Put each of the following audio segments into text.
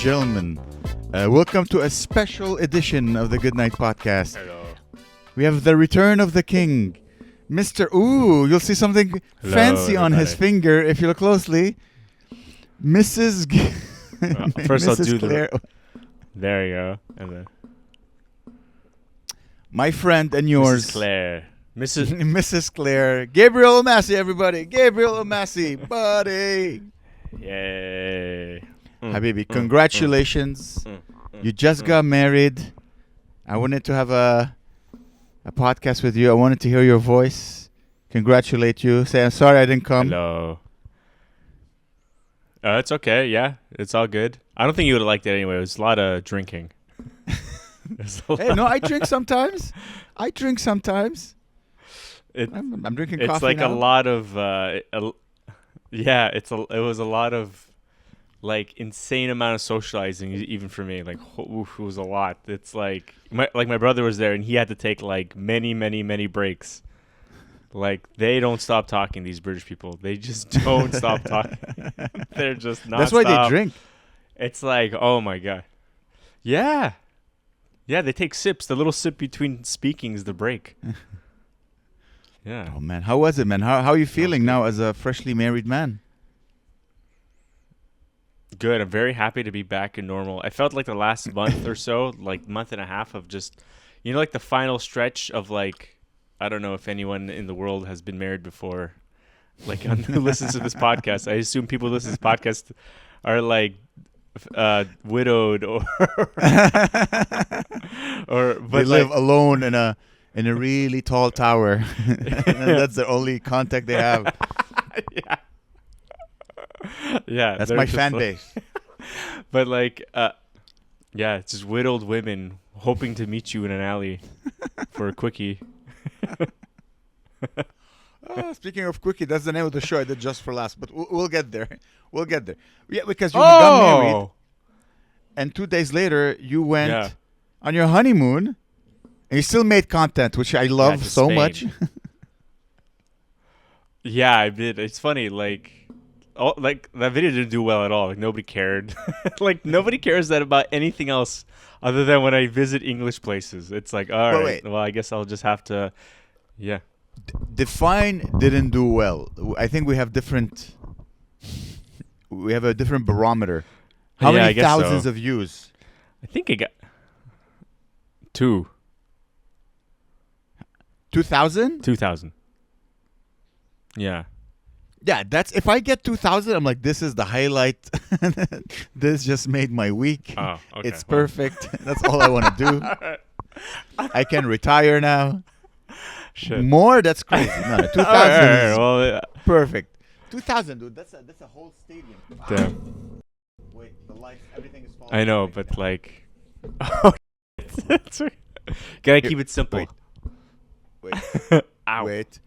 gentlemen, welcome to a special edition of the Good Night Podcast. Hello. We have the return of the king, Mr. Ooh, you'll see something fancy on his finger if you look closely. Mrs. First I'll Mrs. do Claire. There you go. And then My friend and yours, Mrs. Claire. Mrs. Mrs. Claire. Gabriel Omassi, everybody. Gabriel Omassi, buddy. Yay. Habibi, congratulations. You just got married. I wanted to have a podcast with you. I wanted to hear your voice. Congratulate you. Say, I'm sorry I didn't come. Hello. It's okay. Yeah, it's all good. I don't think you would have liked it anyway. It was a lot of drinking. Hey, no, I drink sometimes. I'm drinking It's coffee like now. a lot of, it was a lot of, like, insane amount of socializing, even for me. Like, it was a lot. It's like my brother was there, and he had to take, like, many breaks. Like, they don't stop talking, these British people. They just don't stop talking. They're just not. That's why they drink. It's like, oh, my God. Yeah. Yeah, they take sips. The little sip between speaking is the break. Yeah. Oh, man. How was it, man? How are you feeling now as a freshly married man? Good. I'm very happy to be back in normal. I felt like the last month or so, like month and a half of just, like the final stretch of like, I don't know if anyone in the world has been married before, like who listens to this podcast. I assume people who listen to this podcast are like widowed or but they live alone in a really tall tower. And that's the only contact they have. Yeah. Yeah, that's my fan base. But like, it's just widowed women hoping to meet you in an alley for a quickie. Speaking of quickie, that's the name of the show I did just for laughs. But we'll get there. Yeah, because you got married, and 2 days later you went on your honeymoon, and you still made content, which I love so Spain. much. Yeah, I did. It's funny, like that video didn't do well at all. Like nobody cared. Like nobody cares that about anything else other than when I visit English places. It's like, all right, wait. well, I guess I'll just have to, yeah. Define didn't do well. I think we have a different barometer. How Yeah, I many guess thousands so. of views? I think I got 2,000. 2,000? Yeah. Yeah, that's if I get 2,000, I'm like, this is the highlight. This just made my week. Oh, okay. It's perfect. That's all I want to do. I can retire now. Shit. More? That's crazy. No, 2,000 is Well, perfect. 2,000, dude. That's a whole stadium. damn. Wait, the lights, everything is falling. I know, but like, gotta keep it simple. Wait. Ow. Wait.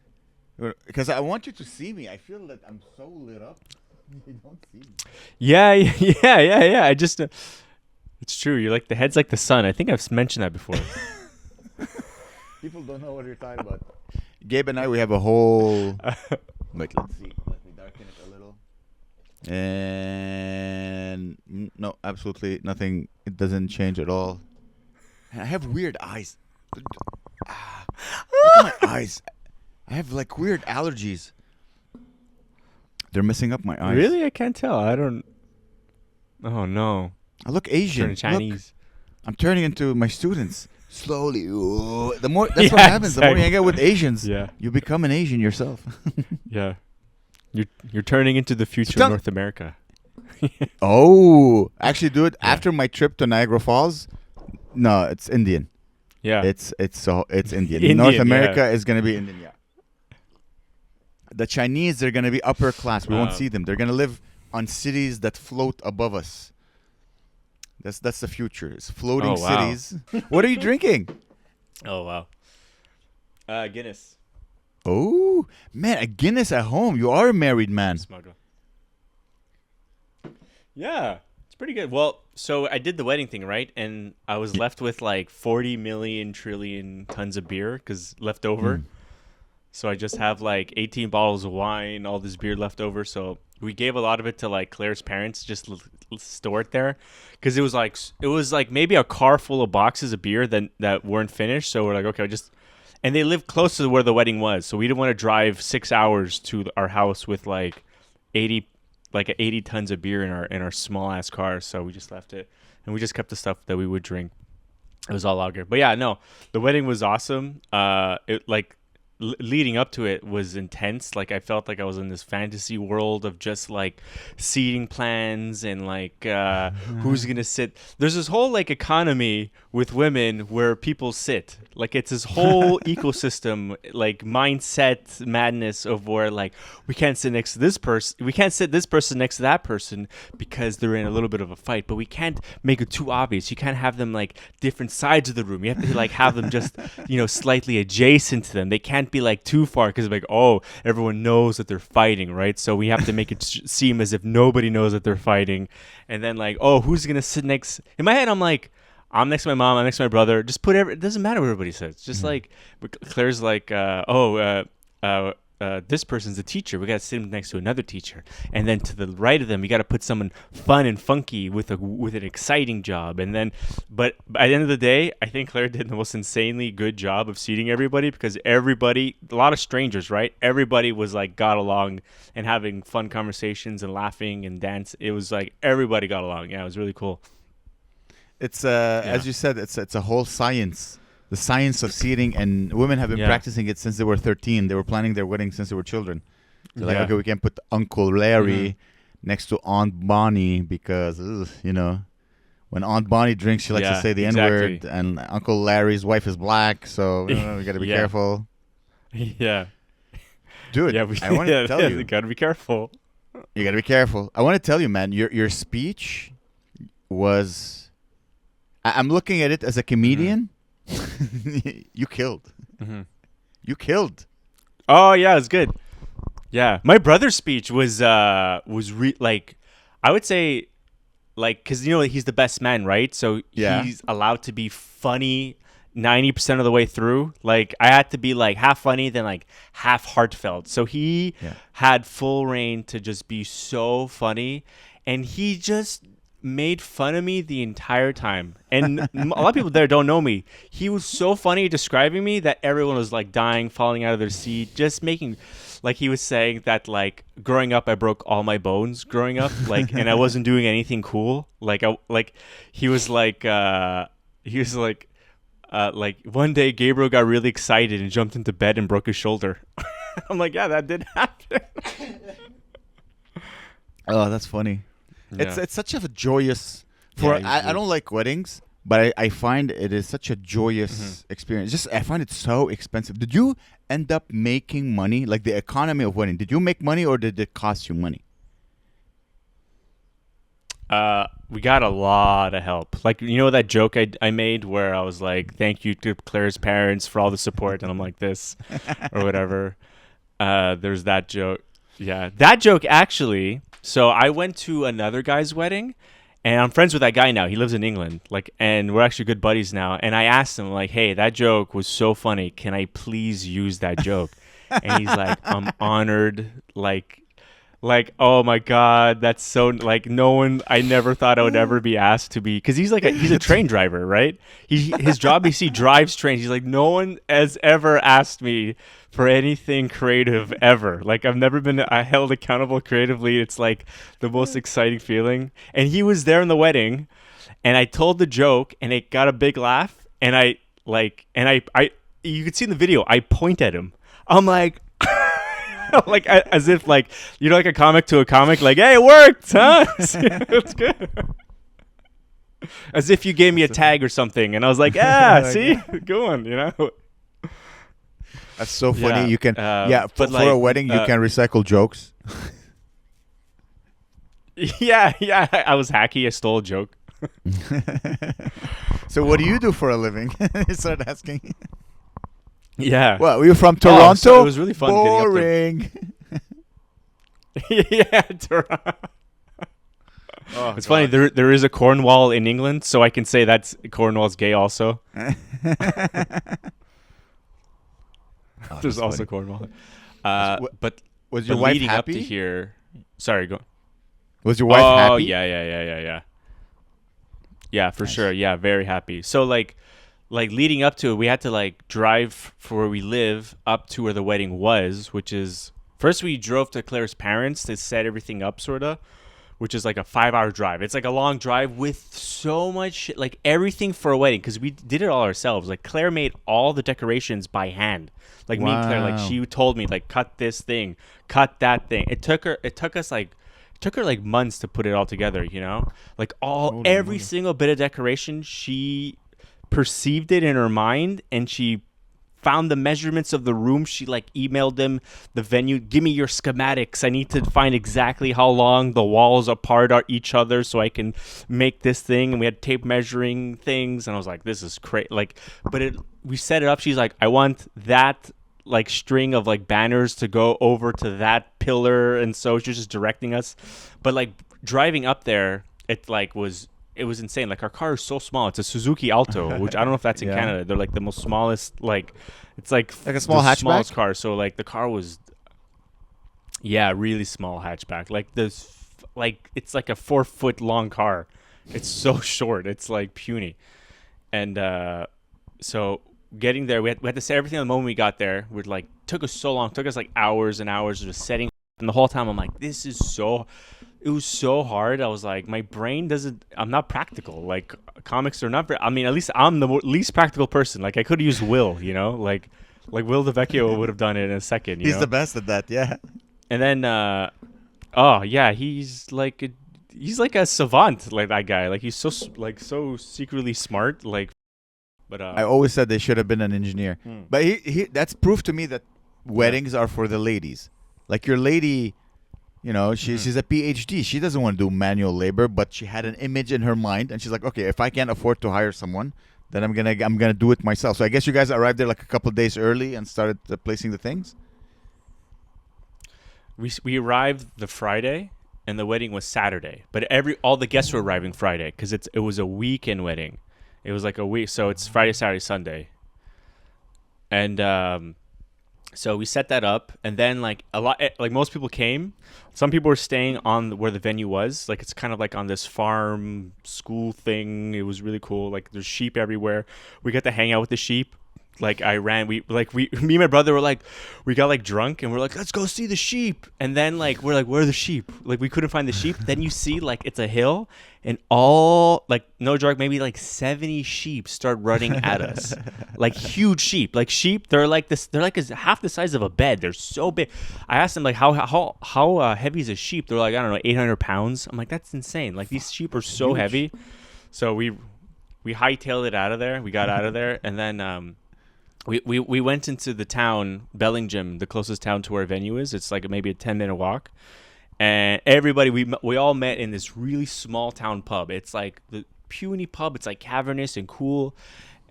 Because I want you to see me. I feel that I'm so lit up. You don't see me. Yeah. I just, it's true. You're like the head's like the sun. I think I've mentioned that before. People don't know what you're talking about. Gabe and I, we have a whole. Wait, let's see. Let me darken it a little. And no, absolutely nothing. It doesn't change at all. I have weird eyes. Look at my eyes. I have like weird allergies. They're messing up my eyes. Really? I can't tell. I don't. Oh no. I look Asian. Turning Chinese. Look, I'm turning into my students slowly. Ooh. The more that's Yeah, what happens. The more you exactly. hang out with Asians, Yeah. you become an Asian yourself. Yeah. You're turning into the future Stop. of North America. Oh, actually, dude. After my trip to Niagara Falls, no, it's Indian. Yeah. It's Indian. Indian, North yeah. America is gonna be Indian. Yeah. The Chinese, they're gonna be upper class. We won't see them. They're gonna live on cities that float above us. That's the future. It's floating Oh, wow. cities. What are you drinking? Oh wow. Guinness. Oh man, a Guinness at home. You are a married man. Smuggle. Yeah, it's pretty good. Well, so I did the wedding thing, right? And I was left with like 40 million trillion tons of beer because left over. So I just have like 18 bottles of wine, all this beer left over. So we gave a lot of it to like Claire's parents, just store it there, because it was like maybe a car full of boxes of beer that weren't finished. So we're like, okay, and they lived close to where the wedding was, so we didn't want to drive 6 hours to our house with like 80 tons of beer in our small ass car. So we just left it, and we just kept the stuff that we would drink. It was all lager. But yeah, no, the wedding was awesome. It like leading up to it was intense. Like I felt like I was in this fantasy world of just like seating plans and like who's gonna sit. There's this whole like economy with women where people sit. Like it's this whole ecosystem, like mindset madness of where like we can't sit next to this person, we can't sit this person next to that person because they're in a little bit of a fight, but we can't make it too obvious. You can't have them like different sides of the room. You have to like have them just slightly adjacent to them. They can't be like too far because like, oh, everyone knows that they're fighting, right? So we have to make it seem as if nobody knows that they're fighting. And then like, oh, who's gonna sit next? In my head, I'm like, I'm next to my mom, I'm next to my brother. Just it doesn't matter what everybody says. Just like Claire's like, this person's a teacher. We got to sit him next to another teacher, and then to the right of them, we got to put someone fun and funky with an exciting job. And then, but at the end of the day, I think Claire did the most insanely good job of seating everybody, because everybody, a lot of strangers, right? Everybody was like got along and having fun conversations and laughing and dance. It was like everybody got along. Yeah, it was really cool. It's as you said, it's a whole science. The science of seating, and women have been practicing it since they were 13. They were planning their wedding since they were children. They're like, okay, we can put Uncle Larry next to Aunt Bonnie because, when Aunt Bonnie drinks, she likes to say the N-word, and Uncle Larry's wife is black, so we got to be careful. Yeah. Dude, I want to tell you. You got to be careful. You got to be careful. I want to tell you, man, your speech was... I'm looking at it as a comedian. You killed. You killed. Oh yeah, it was good. Yeah, my brother's speech was like, I would say, like, because he's the best man, right? So he's allowed to be funny 90% of the way through. Like I had to be like half funny, then like half heartfelt. So he had full reign to just be so funny, and he just made fun of me the entire time. And a lot of people there don't know me. He was so funny describing me that everyone was like dying, falling out of their seat, just making, like, he was saying that like growing up I broke all my bones growing up, like, and I wasn't doing anything cool. He was like one day Gabriel got really excited and jumped into bed and broke his shoulder. I'm like, yeah, that did happen. Oh, that's funny. Yeah. It's such a joyous. I don't like weddings, but I find it is such a joyous experience. Just I find it so expensive. Did you end up making money? Like the economy of wedding, did you make money or did it cost you money? We got a lot of help. Like, that joke I made where I was like, thank you to Claire's parents for all the support, and I'm like this or whatever. There's that joke. Yeah, that joke actually. So I went to another guy's wedding, and I'm friends with that guy now. He lives in England, and we're actually good buddies now. And I asked him, like, hey, that joke was so funny. Can I please use that joke? And he's like, I'm honored. Like, oh my God, that's so, like, no one, I never thought I would ever be asked to be, because he's a train driver, right? His job is he drives trains. He's like, no one has ever asked me for anything creative ever. Like, I've never been held accountable creatively. It's like the most exciting feeling. And he was there in the wedding, and I told the joke, and it got a big laugh. And I you could see in the video, I point at him. I'm like, like as if like like a comic to a comic, like, hey, it worked, huh? It's good. As if you gave me a tag or something, and I was like, yeah, see, good one, That's so funny. Yeah. You can for a wedding you can recycle jokes. Yeah, I was hacky. I stole a joke. So what do you do for a living? He started asking. Yeah. Well, were you from Toronto? So it was really fun. Boring. Yeah, Toronto. It's funny. There is a Cornwall in England, so I can say that's Cornwall's gay also. Oh, There's that's also funny. cornhole. Was, But was your wife leading up to happy? here, sorry, go. Was your wife Oh happy? yeah. Yeah, for sure. Nice. Yeah, very happy. So like leading up to it, we had to like drive for where we live up to where the wedding was, which is first we drove to Claire's parents to set everything up, sorta, which is like a 5 hour drive. It's like a long drive with so much shit, like everything for a wedding because we did it all ourselves. Like Claire made all the decorations by hand. Like me and Claire, like Wow. she told me like cut this thing, cut that thing. It took her like months to put it all together, you know? Like Holy every moly. single bit of decoration, she perceived it in her mind and she found the measurements of the room. She like emailed them the venue. Give me your schematics. I need to find exactly how long the walls apart are each other so I can make this thing. And we had tape measuring things. And I was like, this is crazy. Like, but we set it up. She's like, I want that like string of like banners to go over to that pillar. And so she's just directing us. But like driving up there, it was insane. Like our car is so small. It's a Suzuki Alto, which I don't know if that's in Yeah. Canada. They're like the most smallest. Like it's like Like a the small smallest hatchback? car. So like the car was, yeah, really small hatchback. Like like it's like a 4 foot long car. It's so short. It's like puny. And so getting there, we had to set everything the moment we got there. We're like took us so long. Took us like hours and hours of just setting. And the whole time I'm like, this is so it was so hard. I was like, my brain doesn't. I'm not practical. Like comics are not. I mean, at least I'm the least practical person. Like I could use Will, you know, like Will DeVecchio would have done it in a second, you He's know. the best at that. Yeah. And then, oh yeah, he's like a savant, like that guy. Like he's like so secretly smart. Like, but I always said they should have been an engineer. But that's proof to me that weddings are for the ladies. Like your lady, she's a PhD. She doesn't want to do manual labor, but she had an image in her mind, and she's like, okay, if I can't afford to hire someone, then I'm gonna do it myself. So I guess you guys arrived there like a couple of days early and started placing the things. we arrived the Friday, and the wedding was Saturday. But all the guests were arriving Friday because it was a weekend wedding. It was like a week, so it's Friday, Saturday, Sunday, and so we set that up, and then like like most people came. Some people were staying on where the venue was. Like it's kind of like on this farm school thing. It was really cool. Like there's sheep everywhere. We got to hang out with the sheep. Like me and my brother were like, we got like drunk and we're like, let's go see the sheep. And then like we're like, where are the sheep? Like we couldn't find the sheep. Then you see like it's a hill, and all like no joke, maybe like 70 sheep start running at us, like huge sheep. Like sheep, they're like this. They're like half the size of a bed. They're so big. I asked them like how heavy is a sheep? They're like, I don't know, 800 pounds. I'm like, that's insane. Like these sheep are so Huge. heavy. So we hightailed it out of there. We got out of there, and then we went into the town, Bellingham, the closest town to where our venue is. It's like maybe a 10-minute walk. And everybody, we all met in this really small town pub. It's like the puny pub. It's like cavernous and cool.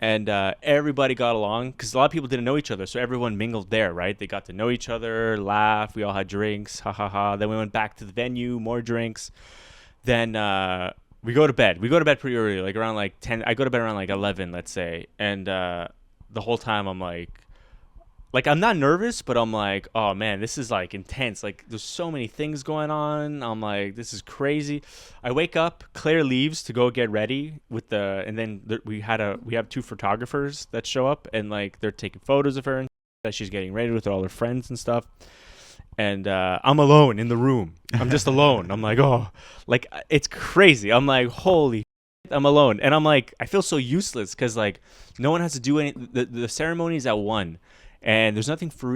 And everybody got along because a lot of people didn't know each other. So everyone mingled there, right? They got to know each other, laugh. We all had drinks. Ha, ha, ha. Then we went back to the venue, more drinks. Then we go to bed. We go to bed pretty early, like around like 10. I go to bed around like 11, let's say. And the whole time I'm like I'm not nervous, but I'm like, oh man, this is like intense. Like there's so many things going on. I'm like, this is crazy. I wake up, Claire leaves to go get ready and then we have two photographers that show up, and like they're taking photos of her and that she's getting ready with all her friends and stuff. And I'm alone in the room. I'm just alone. I'm like, oh, like it's crazy. I'm like, holy I'm alone, and I'm like, I feel so useless because like no one has to do any. The ceremony is at 1, and there's nothing for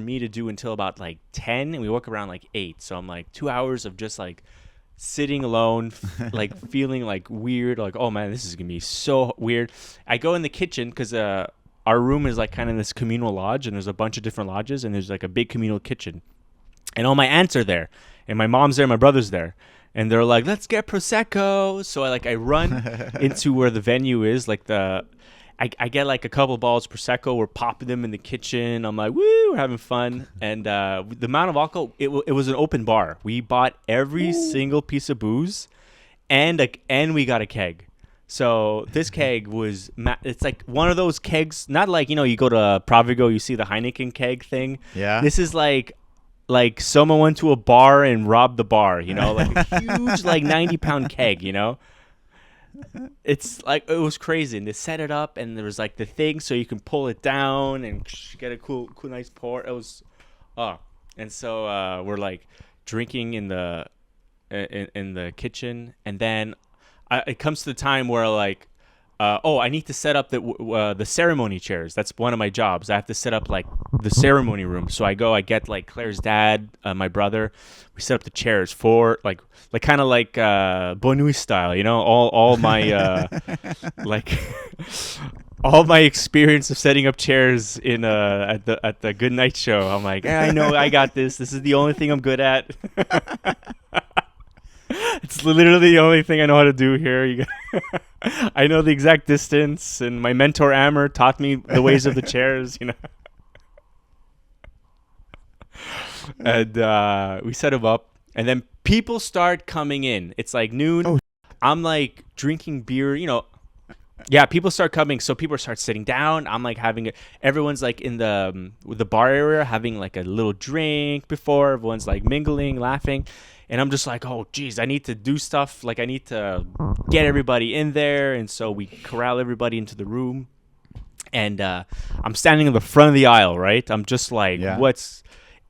me to do until about like 10, and we woke around like 8. So I'm like 2 hours of just like sitting alone, like feeling like weird. Like, oh man, this is gonna be so weird. I go in the kitchen because our room is like kind of this communal lodge, and there's a bunch of different lodges, and there's like a big communal kitchen, and all my aunts are there, and my mom's there, my brother's there. And they're like, let's get Prosecco. So I run into where the venue is. Like I get like a couple bottles of Prosecco. We're popping them in the kitchen. I'm like, woo, we're having fun. And the amount of alcohol, it was an open bar. We bought every single piece of booze, and we got a keg. So this keg was, it's like one of those kegs, not like, you go to Provigo, you see the Heineken keg thing. Yeah. This is like someone went to a bar and robbed the bar, like a huge, like 90-pound keg, It's like, it was crazy. And they set it up and there was like the thing so you can pull it down and get a cool nice pour. It was, and so we're like drinking in the kitchen, and then it comes to the time where like, I need to set up the ceremony chairs. That's one of my jobs. I have to set up like the ceremony room. So I get like Claire's dad, my brother. We set up the chairs for like kind of like Bonui style, all my like all my experience of setting up chairs in at the Good Night Show. I'm like, I know I got this. This is the only thing I'm good at. It's literally the only thing I know how to do here. I know the exact distance, and my mentor Amer taught me the ways of the chairs, And we set him up, and then people start coming in. It's like noon. Oh. I'm like drinking beer, Yeah, people start coming, so people start sitting down. I'm like everyone's like in the bar area having like a little drink before. Everyone's like mingling, laughing. And I'm just like, oh, geez, I need to do stuff. Like, I need to get everybody in there. And so we corral everybody into the room. And I'm standing in the front of the aisle, right? I'm just like,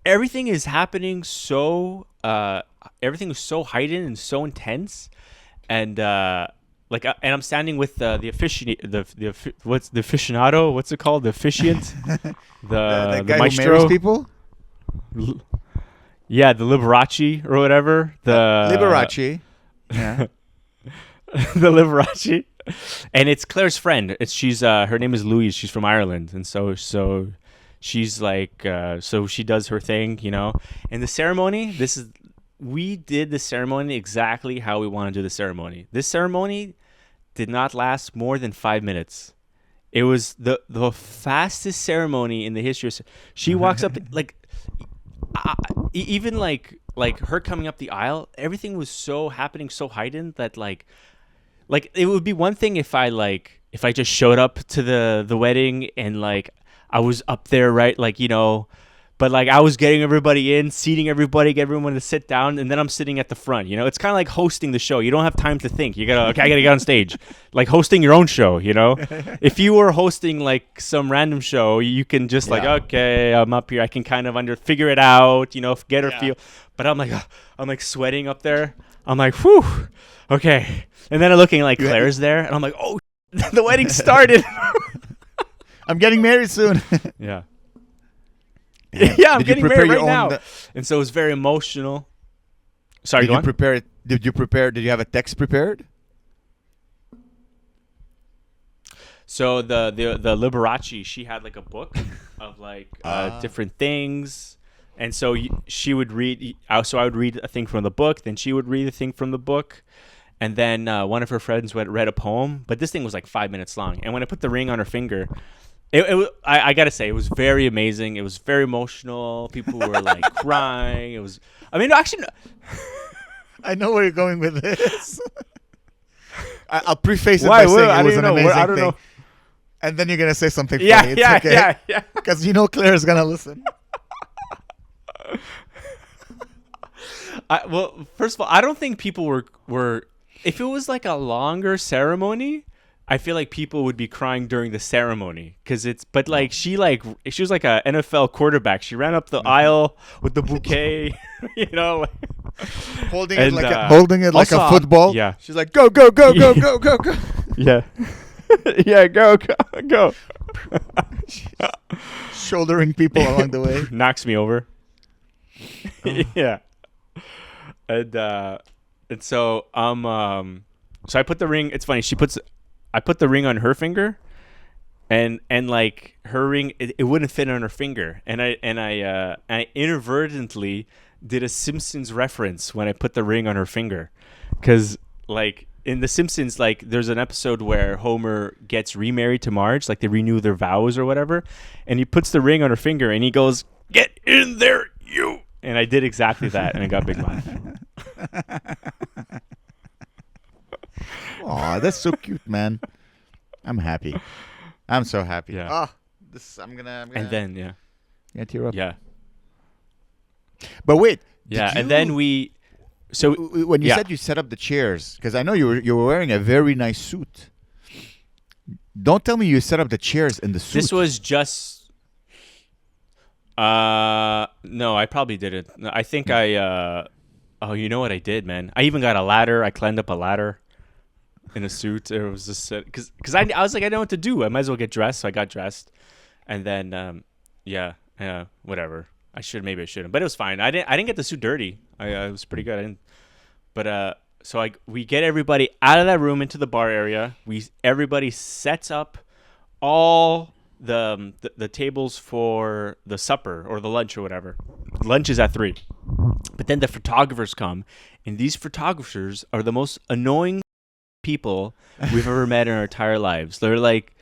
everything is happening so, everything is so heightened and so intense. And, and I'm standing with the aficionado? What's it called? The officiant? the guy maestro? who marries people? Yeah, the Liberace or whatever. The Liberace. Yeah. The Liberace. And it's Claire's friend. She's her name is Louise. She's from Ireland. And so she's like so she does her thing, And the ceremony, we did the ceremony exactly how we want to do the ceremony. This ceremony did not last more than 5 minutes. It was the fastest ceremony in the history of she walks up like even like her coming up the aisle, everything was so happening so heightened that like it would be one thing if I just showed up to the wedding and like I was up there, right, but like I was getting everybody in, seating everybody, get everyone to sit down, and then I'm sitting at the front. It's kind of like hosting the show. You don't have time to think. I gotta get on stage, like hosting your own show. If you were hosting like some random show, you can just like, okay, I'm up here. I can kind of figure it out. Get her feel. But I'm like sweating up there. I'm like, whew, okay. And then I'm looking like Claire's there, and I'm like, oh, the wedding started. I'm getting married soon. Yeah. Yeah, I'm getting married right now. own And so it was very emotional. Sorry, Did you prepare it? Did you have a text prepared? So the Liberace, she had like a book of like different things. And so she would read, so I would read a thing from the book, then she would read a thing from the book. And then one of her friends read a poem, but this thing was like 5 minutes long. And when I put the ring on her finger, I gotta say, it was very amazing. It was very emotional. People were like crying. Actually, I know where you're going with this. I'll preface it Why? by saying I it was an don't know. amazing I don't thing. know. And then you're gonna say something funny. Yeah, It's yeah, okay. yeah. Because Claire's gonna listen. Well, first of all, I don't think people were. If it was like a longer ceremony, I feel like people would be crying during the ceremony but like she was like a NFL quarterback. She ran up the aisle with the bouquet, holding it like a football. Yeah. She's like, go, go, go, go, go, go, go. Yeah. Yeah, go. Shouldering people along the way. Knocks me over. Yeah. And so so I put the ring. It's funny. I put the ring on her finger, and like her ring, it wouldn't fit on her finger, and I inadvertently did a Simpsons reference when I put the ring on her finger, because like in the Simpsons, like there's an episode where Homer gets remarried to Marge, like they renew their vows or whatever, and he puts the ring on her finger and he goes, "Get in there, you!" And I did exactly that, and I got a big laugh. Aw, that's so cute, man. I'm happy. I'm so happy. Yeah. Oh, I'm gonna. And then Yeah, tear up. yeah. But wait. Yeah, did and then we. So when you said you set up the chairs, because I know you were wearing a very nice suit. Don't tell me you set up the chairs in the suit. this was just. No, I probably didn't. I think I. Oh, you know what I did, man? I even got a ladder. I climbed up a ladder in a suit. It was just because I was like, I know what to do. I might as well get dressed. So I got dressed, and then whatever. Maybe I shouldn't, but it was fine. I didn't get the suit dirty. I was pretty good. I didn't. But so we get everybody out of that room into the bar area. Everybody sets up all the tables for the supper or the lunch or whatever. Lunch is at 3. But then the photographers come, and these photographers are the most annoying people we've ever met in our entire lives. They're like,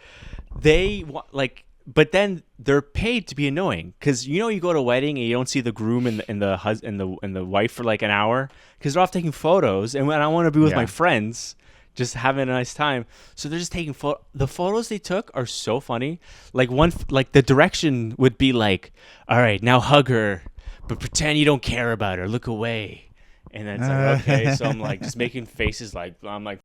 but then they're paid to be annoying, because you go to a wedding and you don't see the groom and the wife for like an hour because they're off taking photos, and when I want to be with my friends, just having a nice time. So they're just taking the photos they took are so funny. Like the direction would be like, all right, now hug her, but pretend you don't care about her. Look away. And then it's like, okay. So I'm like just making faces like I'm like,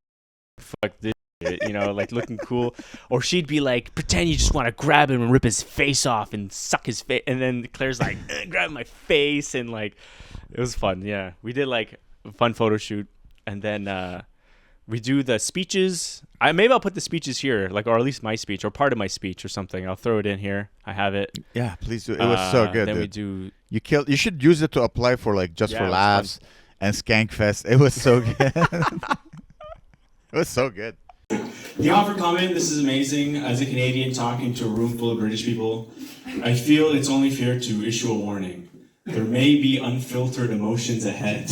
fuck this shit, like looking cool. Or she'd be like, pretend you just want to grab him and rip his face off and suck his face. And then Claire's like, grab my face. And like, it was fun. Yeah. We did like a fun photo shoot. And then we do the speeches. Maybe I'll put the speeches here, like, or at least my speech or part of my speech or something. I'll throw it in here. I have it. Yeah, please do. It was so good. Then dude. You should use it to apply for like Just for Laughs and Skankfest. It was so good. It was so good. Thank you all for coming. This is amazing. As a Canadian talking to a room full of British people, I feel it's only fair to issue a warning. There may be unfiltered emotions ahead.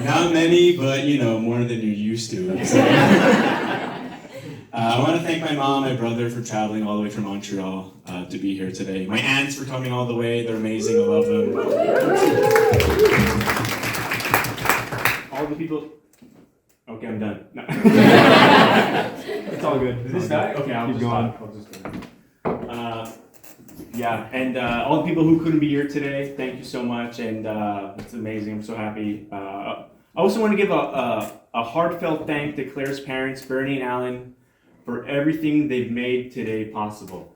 Not many, but more than you're used to. So, I want to thank my mom, my brother for traveling all the way from Montreal to be here today. My aunts for coming all the way. They're amazing. I love them. All the people. Okay, I'm done. No. It's all good. Is this guy? Okay, I'll just go. Yeah, and all the people who couldn't be here today, thank you so much, and it's amazing. I'm so happy. I also want to give a heartfelt thank to Claire's parents, Bernie and Alan, for everything they've made today possible.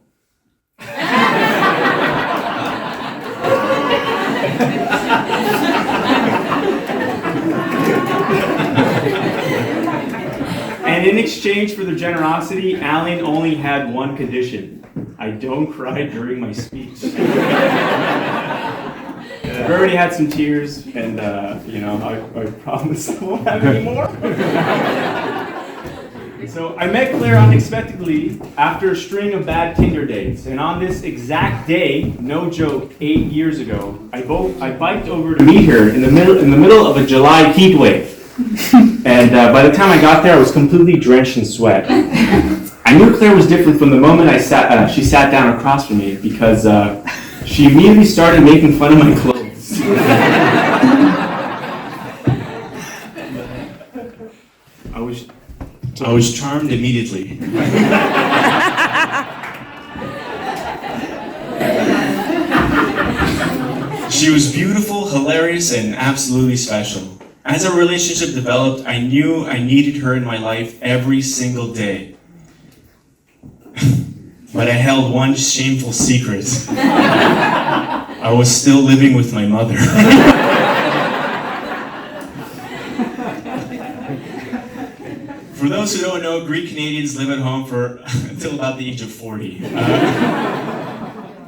And in exchange for their generosity, Alan only had one condition. I don't cry during my speech. I've already had some tears, and I promise I won't have any more. So I met Claire unexpectedly after a string of bad Tinder dates, and on this exact day, no joke, 8 years ago, I biked over to meet her in the middle of a July heat wave. And by the time I got there, I was completely drenched in sweat. I knew Claire was different from the moment she sat down across from me, because she immediately started making fun of my clothes. I was charmed immediately. She was beautiful, hilarious, and absolutely special. As our relationship developed, I knew I needed her in my life every single day. But I held one shameful secret. I was still living with my mother. For those who don't know, Greek Canadians live at home until about the age of 40.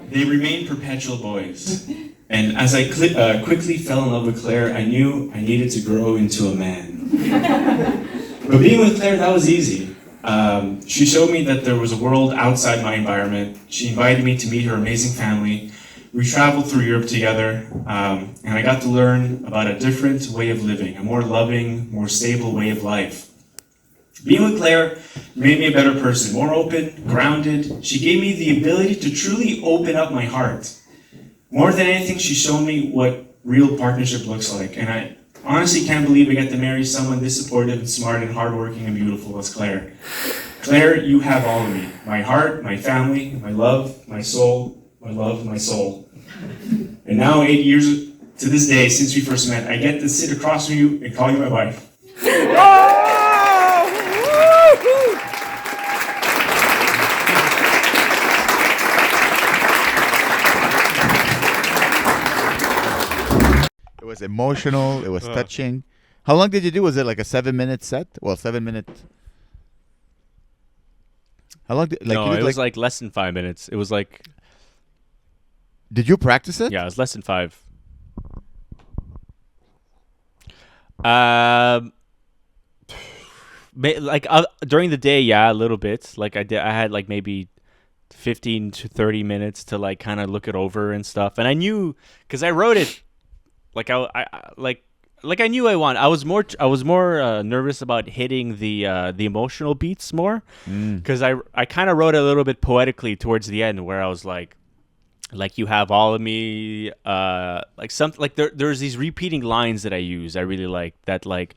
They remain perpetual boys. And as I quickly fell in love with Claire, I knew I needed to grow into a man. But being with Claire, that was easy. She showed me that there was a world outside my environment. She invited me to meet her amazing family. We traveled through Europe together, and I got to learn about a different way of living, a more loving, more stable way of life. Being with Claire made me a better person, more open, grounded. She gave me the ability to truly open up my heart. More than anything, she showed me what real partnership looks like, and Honestly, can't believe I get to marry someone this supportive and smart and hardworking and beautiful as Claire. Claire, you have all of me. My heart, my family, my love, my soul, my love, my soul. And now, 8 years to this day since we first met, I get to sit across from you and call you my wife. It was emotional. It was touching. How long did you do? Was it like a 7-minute set? Well, 7-minute. How long did No, it was like less than 5 minutes. It was like, Did you practice it? yeah, it was less than 5. Um, like during the day, yeah, a little bit. Like I had like maybe 15 to 30 minutes to like kind of look it over and stuff. And I knew because I wrote it like I knew I want. I was more nervous about hitting the emotional beats more because I kind of wrote it a little bit poetically towards the end where I was like you have all of me, like some like there's these repeating lines that I use. I really like that like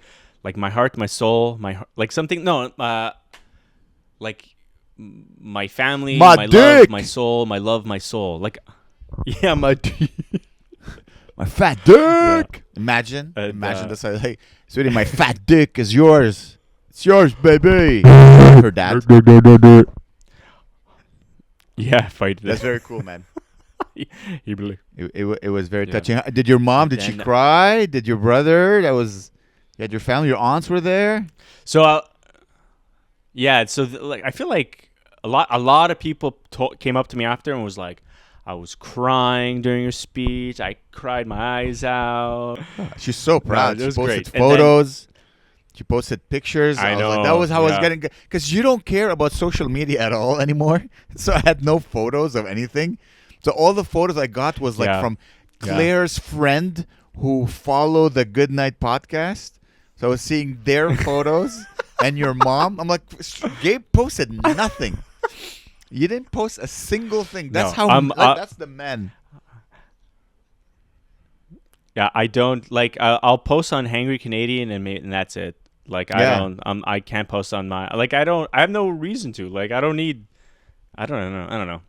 my heart, my soul, like something like my family, my love, my soul, my love, my soul. Like yeah, my My fat dick. Yeah. Imagine And, this. Like, sweetie, my fat dick is yours. It's yours, baby. Her dad. Yeah, fight. That's very cool, man. He really. It was very touching. Did your mom? Did she cry? Did your brother? You had your family. Your aunts were there. So, yeah. So, like, I feel like a lot of people came up to me after and was like, I was crying during your speech. I cried my eyes out. She's so proud. No, she posted great. photos. She posted pictures. I know. Like, that was how I was getting. Because you don't care about social media at all anymore. So I had no photos of anything. So all the photos I got was like from Claire's friend who followed the Good Night podcast. So I was seeing their photos and your mom. I'm like, Gabe posted nothing. You didn't post a single thing. That's that's the man. Yeah, I don't like. I'll post on Hangry Canadian and that's it. Like I can't post on my like. I have no reason to. Like I don't need. I don't know. I don't know.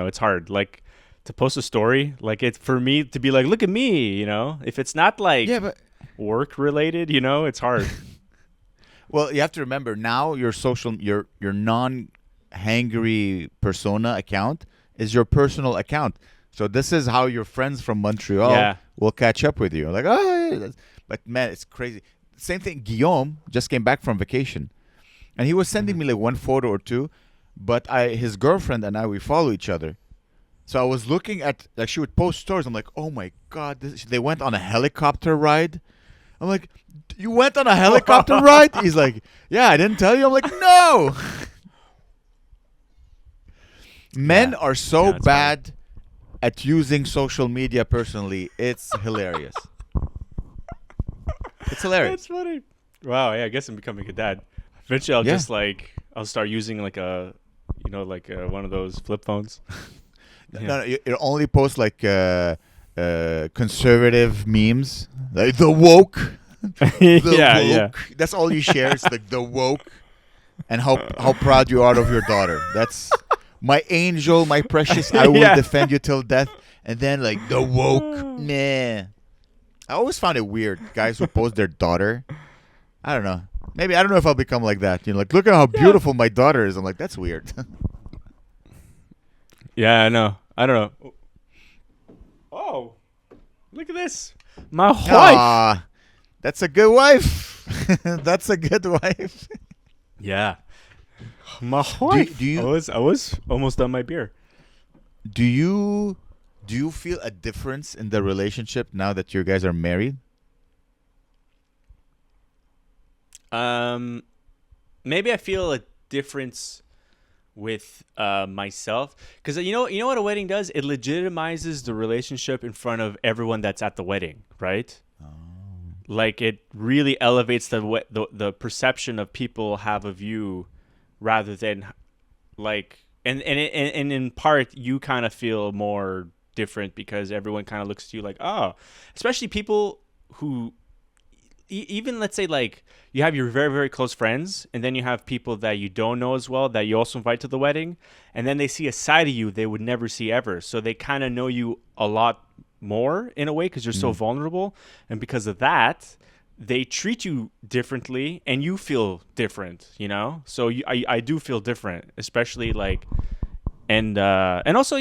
It's hard. Like to post a story. Like it's for me to be like, look at me. You know, if it's not like work related, you know, it's hard. Well, you have to remember now your non-hangry persona account is your personal account. So this is how your friends from Montreal will catch up with you. Like, but man, it's crazy. Same thing. Guillaume just came back from vacation, and he was sending me like one photo or two. But his girlfriend and I, we follow each other. So I was looking at, like, she would post stories. I'm like, oh my God, they went on a helicopter ride. I'm like, you went on a helicopter ride? He's like, yeah, I didn't tell you. I'm like, no. Men are so bad at using social media personally. It's hilarious. It's hilarious. That's funny. Wow, yeah, I guess I'm becoming a dad. Eventually, I'll just I'll start using like one of those flip phones. No, you only post like conservative memes, like the woke. Woke. That's all you share. It's like the woke, and how proud you are of your daughter. That's my angel, my precious. I will defend you till death. And then like the woke. Nah. I always found it weird, guys who post their daughter. I don't know. Maybe I don't know if I'll become like that. You know, like look at how beautiful my daughter is. I'm like, that's weird. Yeah, I know. I don't know. Oh, look at this. My wife. That's a good wife. That's a good wife. Yeah. My wife. Do you, I was almost done my beer. Do you feel a difference in the relationship now that you guys are married? Maybe I feel a difference with myself because you know what a wedding does? It legitimizes the relationship in front of everyone that's at the wedding, right? Oh. Like it really elevates the perception of people have of you, rather than like and in part you kind of feel more different because everyone kind of looks at you like, oh, especially people even let's say like you have your very, very close friends, and then you have people that you don't know as well that you also invite to the wedding, and then they see a side of you they would never see ever. So they kind of know you a lot more in a way because you're so vulnerable, and because of that, they treat you differently, and you feel different. So I do feel different, especially like. And also,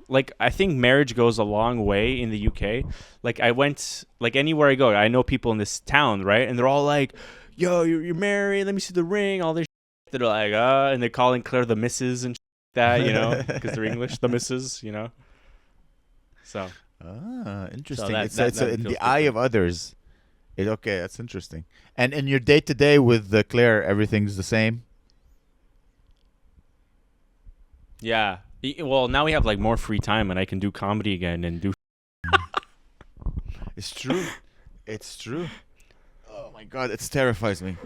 like I think marriage goes a long way in the UK. Like I went, like anywhere I go, I know people in this town, right? And they're all like, "Yo, you're married. Let me see the ring." All this shit. They're like, and they're calling Claire the Mrs. and that, because they're English, the Mrs. So. Interesting. So It's that in feels the eye of others. Okay, that's interesting. And in your day to day with Claire, everything's the same. Yeah. Well, now we have like more free time, and I can do comedy again and do. It's true. It's true. Oh my God, it terrifies me.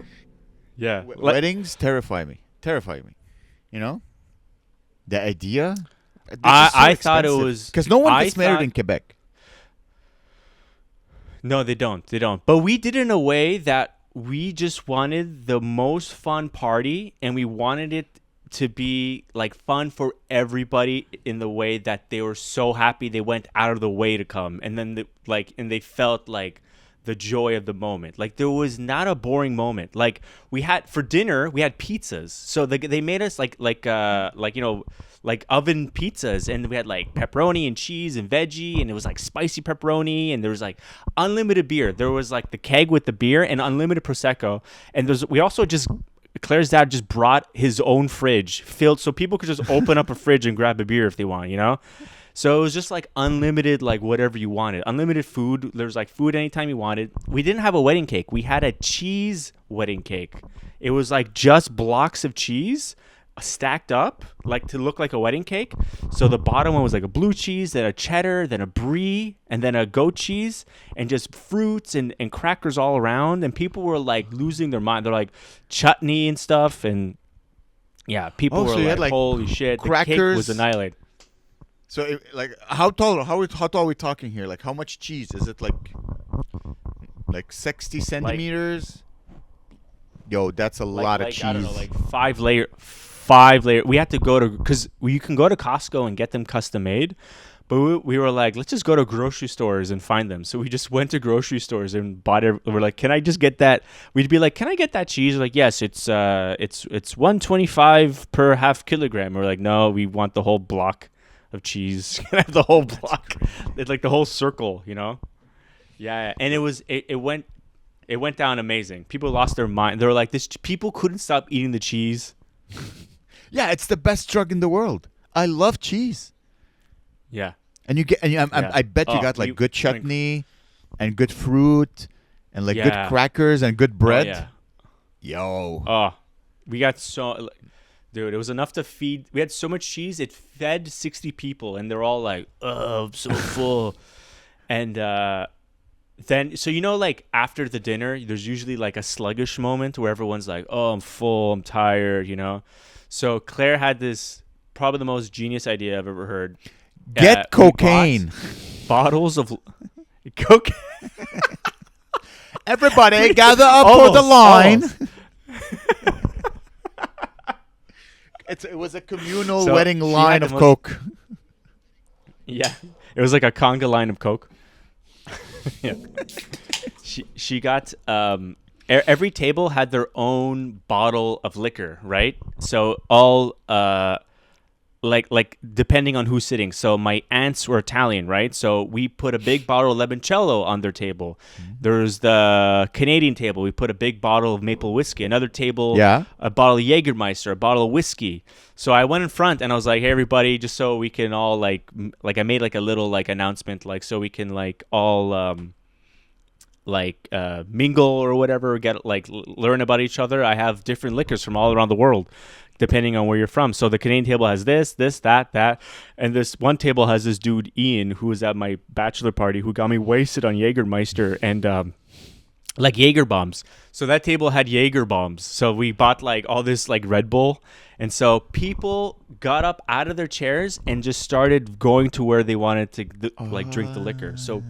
Yeah. Weddings terrify me. The idea. I thought it was because no one gets married in Quebec. No, they don't. But we did it in a way that we just wanted the most fun party, and we wanted it to be like fun for everybody in the way that they were so happy they went out of the way to come, and then they felt like the joy of the moment. Like there was not a boring moment. Like we had for dinner, we had pizzas. So they made us like oven pizzas, and we had like pepperoni and cheese and veggie, and it was like spicy pepperoni, and there was like unlimited beer. There was like the keg with the beer and unlimited prosecco, and we also just. Claire's dad just brought his own fridge filled so people could just open up a fridge and grab a beer if they want, So it was just like unlimited, like whatever you wanted. Unlimited food. There was like food anytime you wanted. We didn't have a wedding cake. We had a cheese wedding cake. It was like just blocks of cheese stacked up like to look like a wedding cake. So the bottom one was like a blue cheese, then a cheddar, then a brie, and then a goat cheese, and just fruits and crackers all around. And people were like losing their mind. They're like chutney and stuff, and yeah, people were like, holy shit, crackers. The cake was annihilated. So how tall are we talking here? Like how much cheese? Is it like 60 centimeters? Yo, that's a lot of cheese. I don't know, like 5 layer. We had to go to, because you can go to Costco and get them custom made, but we were like, let's just go to grocery stores and find them. So we just went to grocery stores and bought it. We're like, can I just get that? We'd be like, can I get that cheese? We're like, yes, it's 125 per half kilogram. We're like, no, we want the whole block of cheese. Can I have the whole block? It's like the whole circle, Yeah, and it went down amazing. People lost their mind. They were like, people couldn't stop eating the cheese. Yeah, it's the best drug in the world. I love cheese. Yeah. And I bet you got like good chutney and good fruit and like good crackers and good bread. Oh, yeah. Yo. Oh, we got dude, it was enough to feed. We had so much cheese, it fed 60 people, and they're all like, oh, I'm so full. And then, so like after the dinner, there's usually like a sluggish moment where everyone's like, oh, I'm full, I'm tired, So Claire had this, probably the most genius idea I've ever heard. Get cocaine. Bottles of cocaine. Everybody gather up for the line. It was a communal wedding line of Coke. Yeah. It was like a conga line of Coke. Yeah. She got every table had their own bottle of liquor, right? So all like depending on who's sitting. So my aunts were Italian, right? So we put a big bottle of limoncello on their table. There's the Canadian table. We put a big bottle of maple whiskey. Another table, a bottle of Jägermeister, a bottle of whiskey. So I went in front and I was like, hey, everybody, just so we can all like I made like a little like announcement, like so we can like all mingle or whatever, get like learn about each other. I have different liquors from all around the world, depending on where you're from. So the Canadian table has this, that. And this one table has this dude, Ian, who was at my bachelor party, who got me wasted on Jägermeister and like Jaeger bombs. So that table had Jaeger bombs. So we bought like all this like Red Bull. And so people got up out of their chairs and just started going to where they wanted to like drink the liquor. So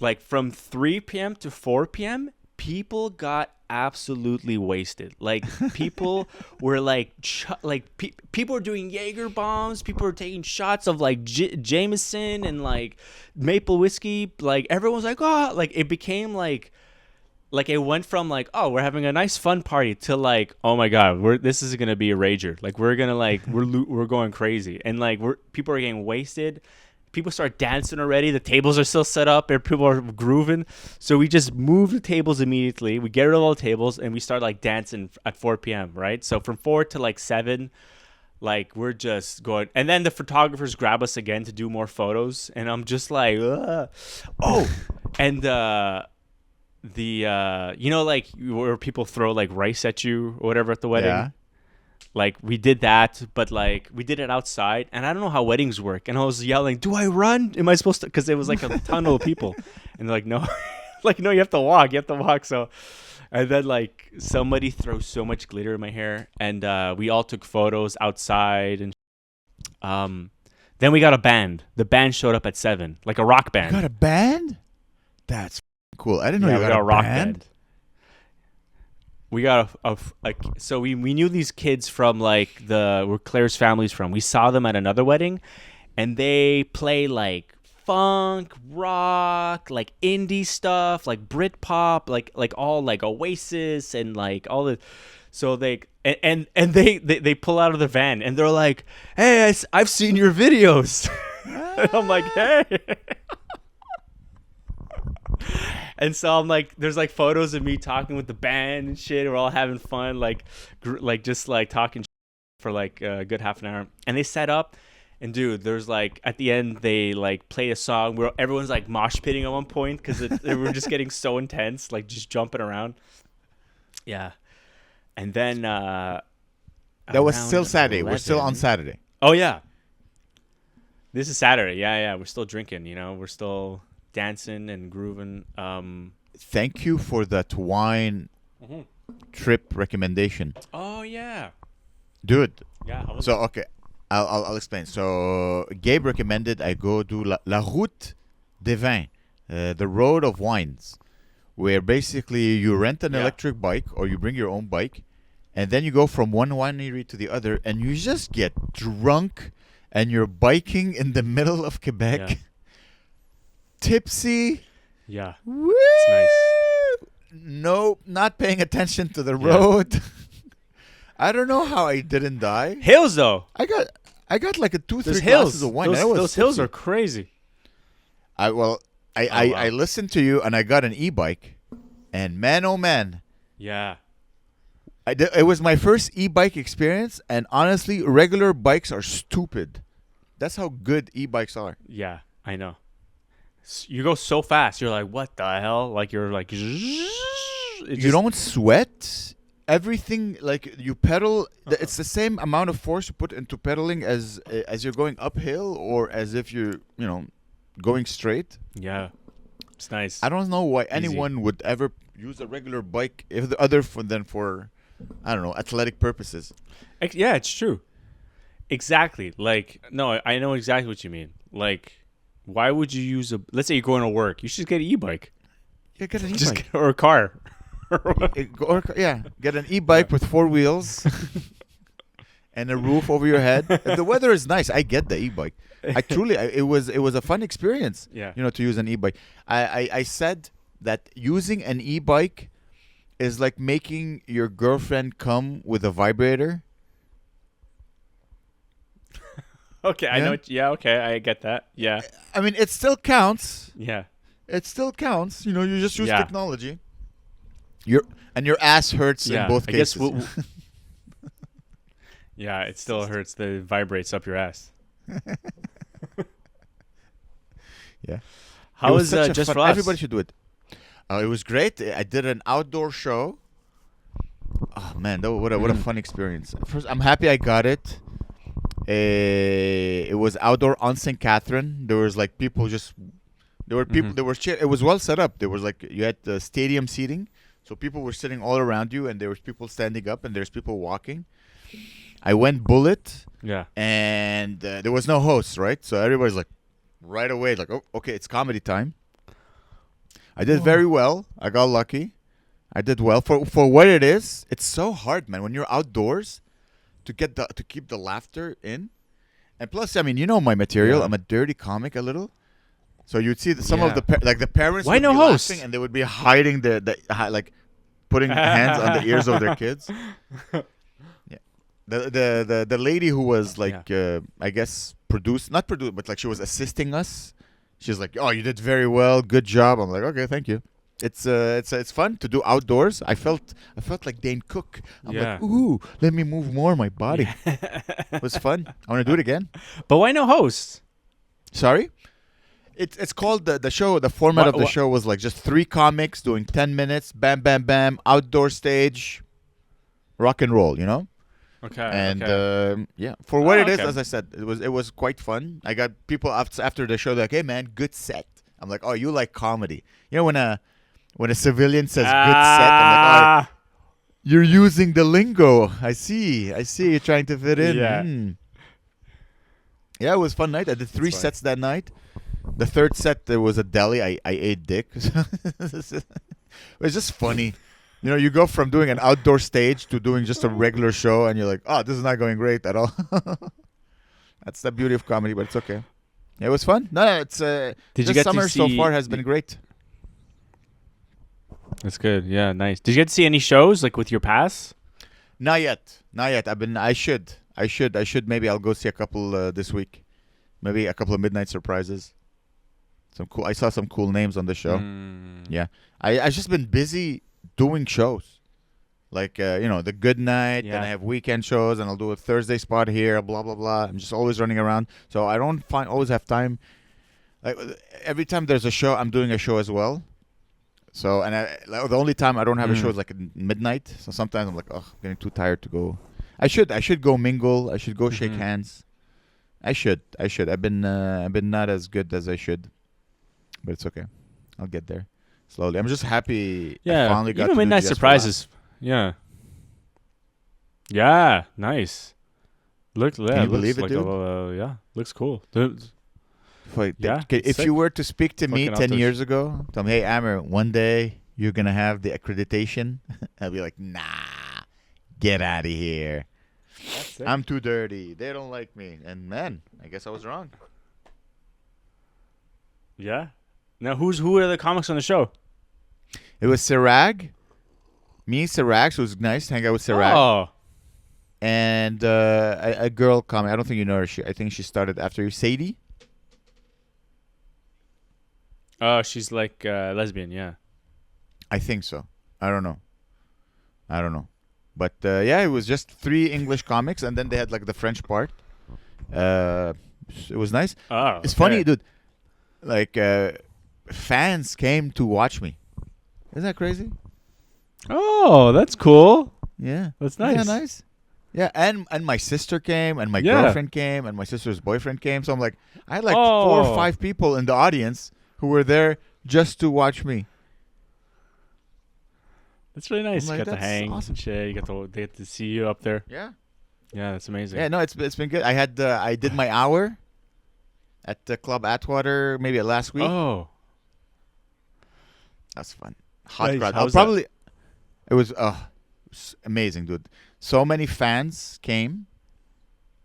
like from 3 p.m. to 4 p.m., people got absolutely wasted. Like people were like people were doing Jaeger bombs. People were taking shots of like Jameson and like maple whiskey. Like everyone was like, oh, like it became like it went from like, oh, we're having a nice fun party to like, oh my god, this is gonna be a rager. Like we're gonna like we're going crazy, and like people are getting wasted. People start dancing already. The tables are still set up and people are grooving. So we just move the tables immediately. We get rid of all the tables and we start like dancing at 4 p.m. Right? So from 4 to like 7, like we're just going. And then the photographers grab us again to do more photos. And I'm just like, ugh. Oh, and you know, like where people throw like rice at you or whatever at the wedding. Yeah. Like we did that, but like we did it outside, and I don't know how weddings work. And I was yelling, "Do I run? Am I supposed to?" Because it was like a tunnel of people, and they're like, "No, like no, you have to walk. You have to walk." So, and then like somebody throws so much glitter in my hair, and we all took photos outside, and then we got a band. The band showed up at 7, like a rock band. You got a band? That's cool. I didn't know you we got a rock band. We got so we knew these kids from like where Claire's family's from. We saw them at another wedding, and they play like funk, rock, like indie stuff, like Britpop, like all like Oasis and like all the. So they they pull out of the van and they're like, "Hey, I've seen your videos." And I'm like, "Hey." And so I'm like, there's like photos of me talking with the band and shit. We're all having fun, like just like talking for like a good half an hour. And they set up, and dude, there's like at the end they like play a song where everyone's like mosh pitting at one point because they were just getting so intense, like just jumping around. Yeah, and then that was still Saturday. 11. We're still on Saturday. Oh yeah, this is Saturday. Yeah, we're still drinking. You know, we're still dancing and grooving. Thank you for that wine trip recommendation. Oh yeah, dude. Yeah. So okay, I'll explain. So Gabe recommended I go do la route des vins, the road of wines, where basically you rent an electric bike or you bring your own bike, and then you go from one winery to the other, and you just get drunk, and you're biking in the middle of Quebec. Yeah. Tipsy. Yeah. Woo! It's nice. No, not paying attention to the road. I don't know how I didn't die. Hills though. I got like a 2-3 Those glasses of wine. Those hills are crazy. I listened to you and I got an e-bike, and man, oh man. Yeah. It was my first e-bike experience, and honestly, regular bikes are stupid. That's how good e-bikes are. Yeah, I know. You go so fast. You're like, what the hell? Like you're like, you don't sweat. Everything, like you pedal. It's the same amount of force you put into pedaling as you're going uphill or as if you're going straight. Yeah, it's nice. I don't know why anyone would ever use a regular bike than for I don't know, athletic purposes. Yeah, it's true. Exactly. Like, no, I know exactly what you mean. Like, why would you use let's say you're going to work. You should get an e-bike. Yeah, get an e-bike. Or a car. Get an e-bike with 4 wheels and a roof over your head. If the weather is nice, I get the e-bike. It was a fun experience. Yeah. To use an e-bike. I said that using an e-bike is like making your girlfriend come with a vibrator. Okay, I know. Okay, I get that. Yeah. I mean, it still counts. Yeah. It still counts. You just use technology. Your ass hurts in both cases. I guess yeah, it still hurts. It vibrates up your ass. Yeah. How was Just for Us? Everybody should do it. It was great. I did an outdoor show. Oh man, what a fun experience. First, I'm happy I got it. It was outdoor on St. Catherine. There was like people there were people. There was it was well set up. There was like you had the stadium seating, so people were sitting all around you, and there was people standing up, and there's people walking. I went bullet. Yeah. And there was no host, right? So everybody's like, right away, like, oh, okay, it's comedy time. I did very well. I got lucky. I did well for what it is. It's so hard, man. When you're outdoors, to keep the laughter in, and plus, I mean, you know my material. Yeah. I'm a dirty comic a little, so you'd see some of the the parents. Why would no be host? laughing and they would be hiding like putting hands on the ears of their kids. Yeah, the lady who was like I guess not produced, but like she was assisting us. She's like, "Oh, you did very well. Good job." I'm like, "Okay, thank you." It's fun to do outdoors. I felt like Dane Cook. I'm like, "Ooh, let me move more my body." It was fun. I want to do it again. But why no host? Sorry? It's called the show. The format of the show was like just 3 comics doing 10 minutes. Bam, bam, bam. Outdoor stage. Rock and roll, you know? Okay. And yeah, for what it is, as I said, it was quite fun. I got people after the show like, "Hey man, good set." I'm like, "Oh, you like comedy?" You know when a civilian says good set, I'm like, "Oh, you're using the lingo. I see. You're trying to fit in." Yeah. Yeah, it was a fun night. I did 3 sets that night. The third set there was a deli. I ate dick. It was just funny. You know, you go from doing an outdoor stage to doing just a regular show, and you're like, "Oh, this is not going great at all." That's the beauty of comedy, but it's okay. Yeah, it was fun. No, it's Did you this get summer to so see far has been great. That's good. Yeah, nice. Did you get to see any shows like with your pass? Not yet. I should. Maybe I'll go see a couple this week. Maybe a couple of midnight surprises. I saw some cool names on the show. Yeah, I've just been busy doing shows, like the Good Night, and I have weekend shows, and I'll do a Thursday spot here, blah blah blah. I'm just always running around, so I don't always have time. Like every time there's a show, I'm doing a show as well. So the only time I don't have a show is like at midnight. So sometimes I'm like, oh, I'm getting too tired to go. I should go mingle. I should go shake hands. I should. I've been not as good as I should, but it's okay. I'll get there slowly. I'm just happy. Yeah, I finally got even to midnight do Just for surprises. Yeah. Yeah, nice. Can you believe it, dude? Looks cool. If you were to speak to me 10 years ago, tell me, "Hey, Amer, one day you're gonna have the accreditation," I'll be like, "Nah, get out of here. I'm too dirty. They don't like me." And man, I guess I was wrong. Yeah. Now, who are the comics on the show? It was Sirag, Sirag, so it was nice to hang out with Sirag. Oh. And a girl comic. I don't think you know her. I think she started after you. Sadie? Oh, she's like lesbian, yeah. I think so. I don't know. But yeah, it was just 3 English comics, and then they had like the French part. It was nice. Oh, it's funny, dude. Like fans came to watch me. Isn't that crazy? Oh, that's cool. Yeah, that's nice. Isn't that nice? Yeah, and my sister came, and my girlfriend came, and my sister's boyfriend came. So I'm like, I had like 4 or 5 people in the audience who were there just to watch me. That's really nice. Like, you got to hang awesome. and shit. They get to see you up there. Yeah. Yeah, that's amazing. Yeah, no, it's been good. I did my hour at the Club Atwater maybe last week. Oh. That's fun. Hot Nice. crowd. It was amazing, dude. So many fans came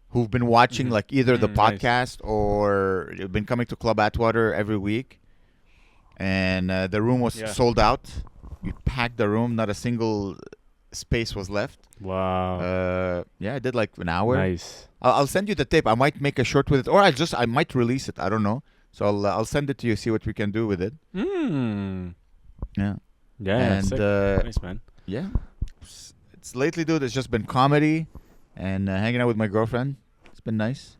who've been watching like either the podcast or been coming to Club Atwater every week. And the room was sold out. We packed the room. Not a single space was left. Wow. Yeah, I did like an hour. Nice. I'll send you the tape. I might make a short with it, or I might release it. I don't know. So I'll send it to you. See what we can do with it. Yeah. Yeah. And sick. Nice, man. yeah, it's lately, dude. It's just been comedy and hanging out with my girlfriend. It's been nice.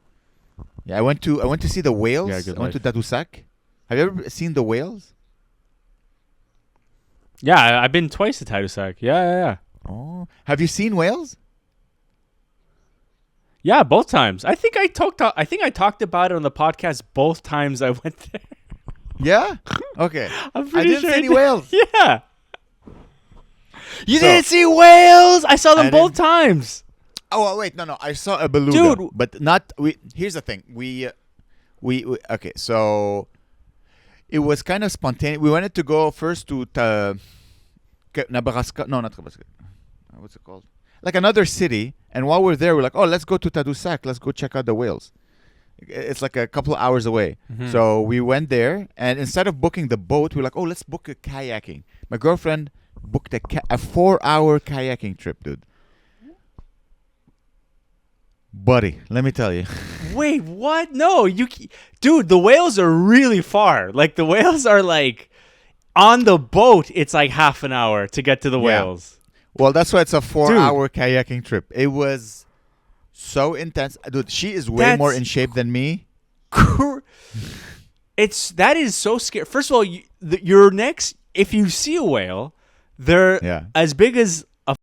Yeah, I went to see the whales. Yeah, good I went to life. Tadoussac. Have you ever seen the whales? Yeah, I've been twice to Tadoussac. Yeah. Oh, have you seen whales? Yeah, both times. I think I talked about it on the podcast both times I went there. Yeah. Okay. I'm I pretty didn't sure see any whales. Yeah. You So- didn't see whales? I saw them I both didn't- times. Oh well, wait, no. I saw a beluga, Dude. but not. Here's the thing. We okay. So It was kind of spontaneous. We wanted to go first to Nebraska. No, not Nebraska. What's it called? Like another city. And while we're there, we're like, oh, let's go to Tadoussac. Let's go check out the whales. It's like a couple of hours away. Mm-hmm. So we went there. And instead of booking the boat, we're like, oh, let's book a kayaking. My girlfriend booked a 4-hour kayaking trip, dude. Buddy, let me tell you. Wait, what? No, dude, the whales are really far. Like the whales are like on the boat. It's like half an hour to get to the whales. Well, that's why it's a 4-hour kayaking trip. It was so intense, dude. She is way more in shape than me. That is so scary. First of all, your next, if you see a whale, they're as big as a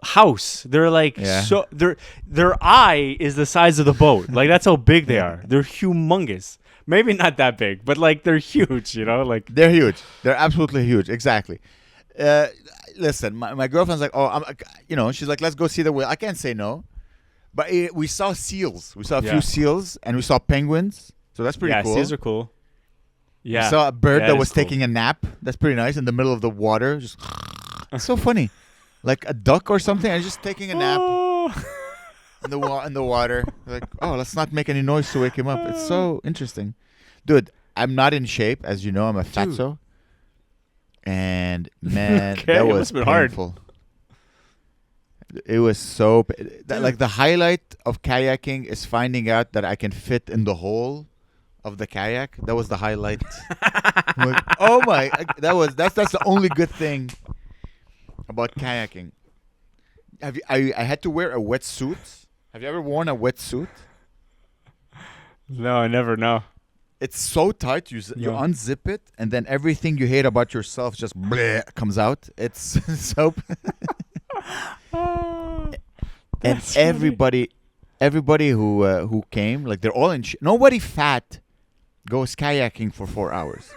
house. They're like so. Their eye is the size of the boat. Like that's how big they are. They're humongous. Maybe not that big, but like they're huge. You know, like they're huge. They're absolutely huge. Exactly. Listen, my girlfriend's like, oh, she's like, let's go see the whale. I can't say no, but we saw seals. We saw a few seals, and we saw penguins. So that's pretty cool. Yeah, seals are cool. Yeah, we saw a bird that was taking a nap. That's pretty nice in the middle of the water. Just it's so funny, like a duck or something, and just taking a nap in the water. Like, oh, let's not make any noise to wake him up. It's so interesting, dude. I'm not in shape, as you know. I'm a fatso. And man, that was painful. Hard. It was so like the highlight of kayaking is finding out that I can fit in the hole of the kayak. That was the highlight. Like, oh my, that's the only good thing about kayaking. I had to wear a wetsuit. Have you ever worn a wetsuit? No, I never know. It's so tight. You unzip it, and then everything you hate about yourself just comes out. It's so. And everybody who came, like they're all in. Nobody fat goes kayaking for 4 hours.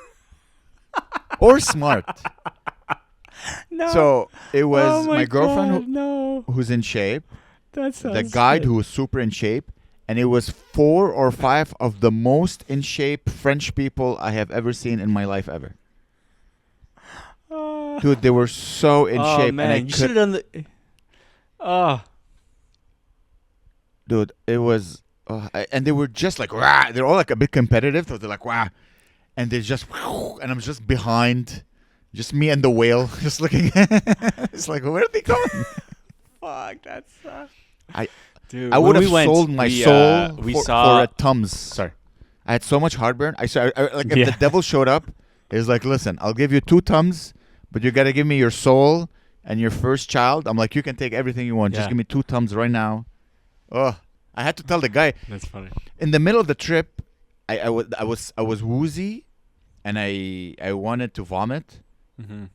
Or smart. No. So it was my girlfriend who's in shape. That sounds the guide good. who was super in shape. And it was 4 or 5 of the most in shape French people I have ever seen in my life ever. Dude, they were so in shape. Man, and you should have done the. Dude, it was. And they were just like, rah. They're all like a bit competitive. So they're like, wow. And they're just, and I'm just behind. Just me and the whale, just looking. It's like, where are they going? Fuck, that sucks. Dude, I would have sold my soul for a Tums. Sorry. I had so much heartburn. If the devil showed up, he's like, listen, I'll give you 2 Tums, but you got to give me your soul and your first child. I'm like, you can take everything you want. Just give me 2 Tums right now. Oh, I had to tell the guy. That's funny. In the middle of the trip, I was woozy, and I wanted to vomit. Mm-hmm.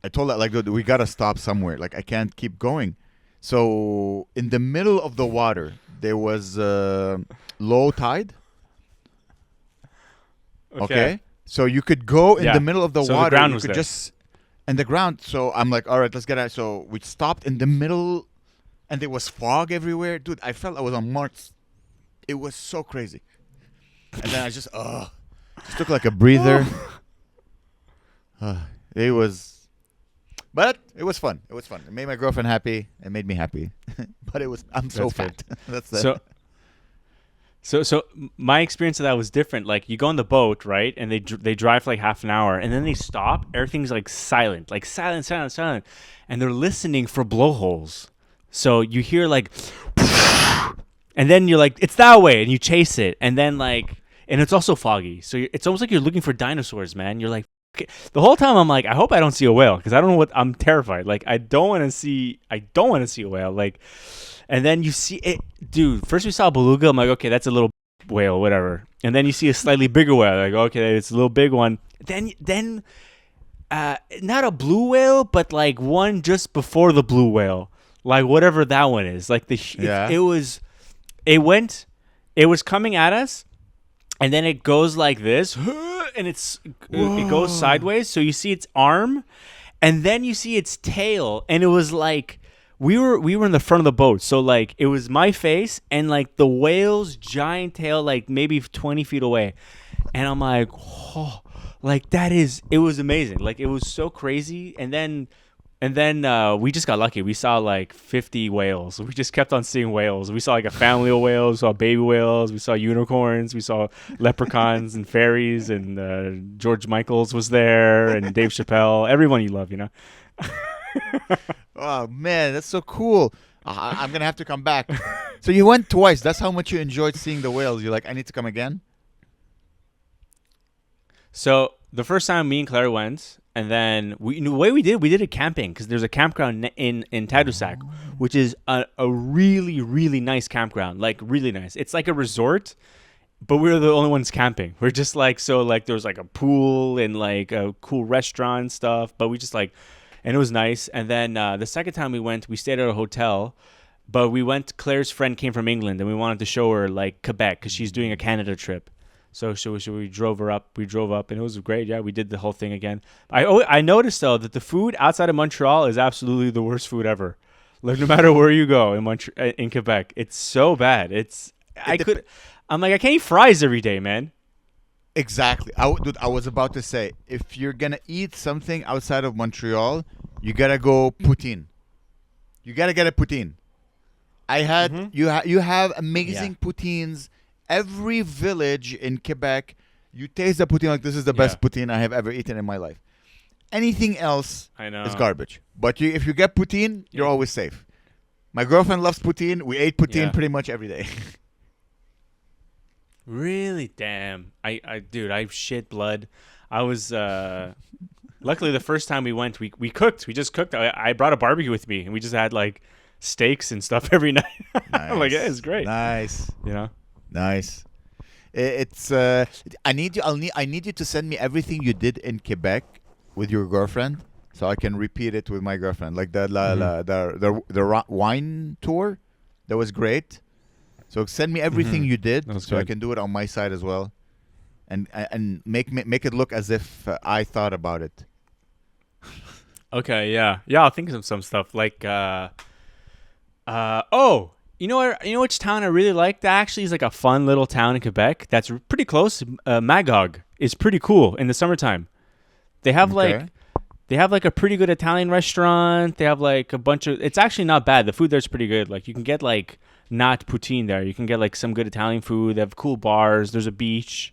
I told her, like, dude, we got to stop somewhere. Like, I can't keep going. So in the middle of the water, there was low tide. Okay. So you could go in the middle of the water. The ground you was could there. just and the ground. So I'm like, all right, let's get out. So we stopped in the middle, and there was fog everywhere. Dude, I felt I was on Mars. It was so crazy. And then I just took like a breather. It was. But it was fun. It was fun. It made my girlfriend happy. It made me happy. But I'm so fat. That's that. So my experience of that was different. Like you go on the boat, right, and they drive for like half an hour, and then they stop. Everything's like silent, and they're listening for blowholes. So you hear like, and then you're like, it's that way, and you chase it, and then like, and it's also foggy. So it's almost like you're looking for dinosaurs, man. You're like. Okay. The whole time I'm like, I hope I don't see a whale because I don't know what I'm terrified. Like I don't want to see a whale. Like, and then you see it, dude. First we saw a beluga. I'm like, okay, that's a little whale, whatever. And then you see a slightly bigger whale. Like, okay, it's a little big one. Then, not a blue whale, but like one just before the blue whale, like whatever that one is. Like it was coming at us. And then it goes like this, and it goes sideways. So you see its arm, and then you see its tail. And it was like we were in the front of the boat, so like it was my face and like the whale's giant tail, like maybe 20 feet away. And I'm like, oh, Like it was amazing. Like it was so crazy. And then we just got lucky. We saw like 50 whales. We just kept on seeing whales. We saw like a family of whales. We saw baby whales. We saw unicorns. We saw leprechauns and fairies. And George Michaels was there. And Dave Chappelle. Everyone you love, you know. Oh man, that's so cool. I'm gonna have to come back. So you went twice. That's how much you enjoyed seeing the whales. You're like, I need to come again. So the first time me and Claire went, and then the way we did it camping, because there's a campground in Tadoussac, which is a really, really nice campground. Like really nice. It's like a resort, but we were the only ones camping. We're just like, so like there was like a pool and like a cool restaurant and stuff, but we just like, and it was nice. And then the second time we went, we stayed at a hotel, but Claire's friend came from England, and we wanted to show her like Quebec because she's doing a Canada trip. So we drove her up. We drove up, and it was great. Yeah, we did the whole thing again. I noticed though that the food outside of Montreal is absolutely the worst food ever. Like no matter where you go in Quebec, it's so bad. I'm like I can't eat fries every day, man. Exactly. I was about to say, if you're gonna eat something outside of Montreal, you gotta go poutine. You gotta get a poutine. I had you have amazing poutines. Every village in Quebec, you taste the poutine like this is the best poutine I have ever eaten in my life. Anything else is garbage. But if you get poutine, you're always safe. My girlfriend loves poutine. We ate poutine pretty much every day. Really? Damn. I shit blood. I was luckily the first time we went, we cooked. We just cooked. I brought a barbecue with me, and we just had like steaks and stuff every night. Nice. I'm like, yeah, it's great. Nice. You know? Nice. It's I need you to send me everything you did in Quebec with your girlfriend, so I can repeat it with my girlfriend. Like the wine tour, that was great. So send me everything you did, so I can do it on my side as well, and make it look as if I thought about it. Okay, yeah, I'll think of some stuff like you know which town I really like? That actually is like a fun little town like that's pretty close. Magog is pretty cool in the summertime. They have like a pretty good Italian restaurant. They have like a bunch of. It's actually not bad. The food there's pretty good. Like you can get like not poutine there. You can get like some good Italian food. They have cool bars. There's a beach,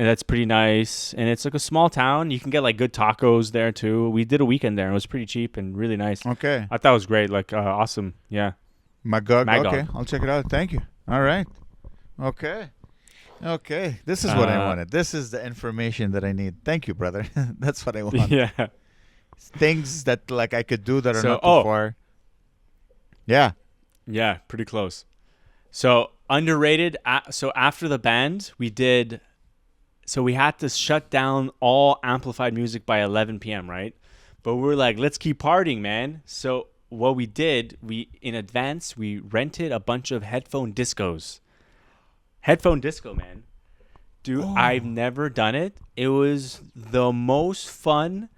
and that's pretty nice. And it's like a small town. You can get like good tacos there too. We did a weekend there. It was pretty cheap and really nice. Okay, I thought it was great. Like awesome. Yeah. Magog. Okay, I'll check it out. Thank you. All right. Okay. This is what I wanted. This is the information that I need. Thank you, brother. That's what I want. Yeah. Things that like I could do that are not too far. Yeah. Yeah, pretty close. So underrated. So after the band, we had to shut down all amplified music by 11 p.m., right? But we were like, let's keep partying, man. So what we did, in advance, we rented a bunch of headphone discos. Headphone disco, man. Dude, I've never done it. It was the most fun.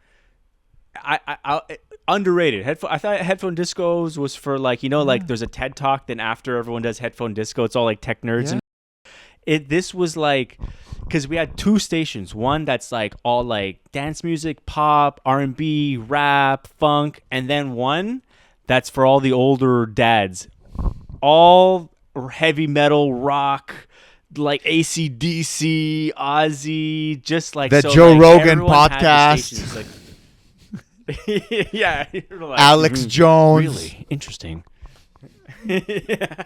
I underrated. I thought headphone discos was for like, like there's a TED Talk, then after everyone does headphone disco, it's all like tech nerds. And this was like, because we had two stations. One that's like all like dance music, pop, R&B, rap, funk. And then one that's for all the older dads. All heavy metal, rock, like AC/DC, Ozzy, just like the Joe Rogan podcast. Yeah, like, Alex Jones. Really interesting. Yeah.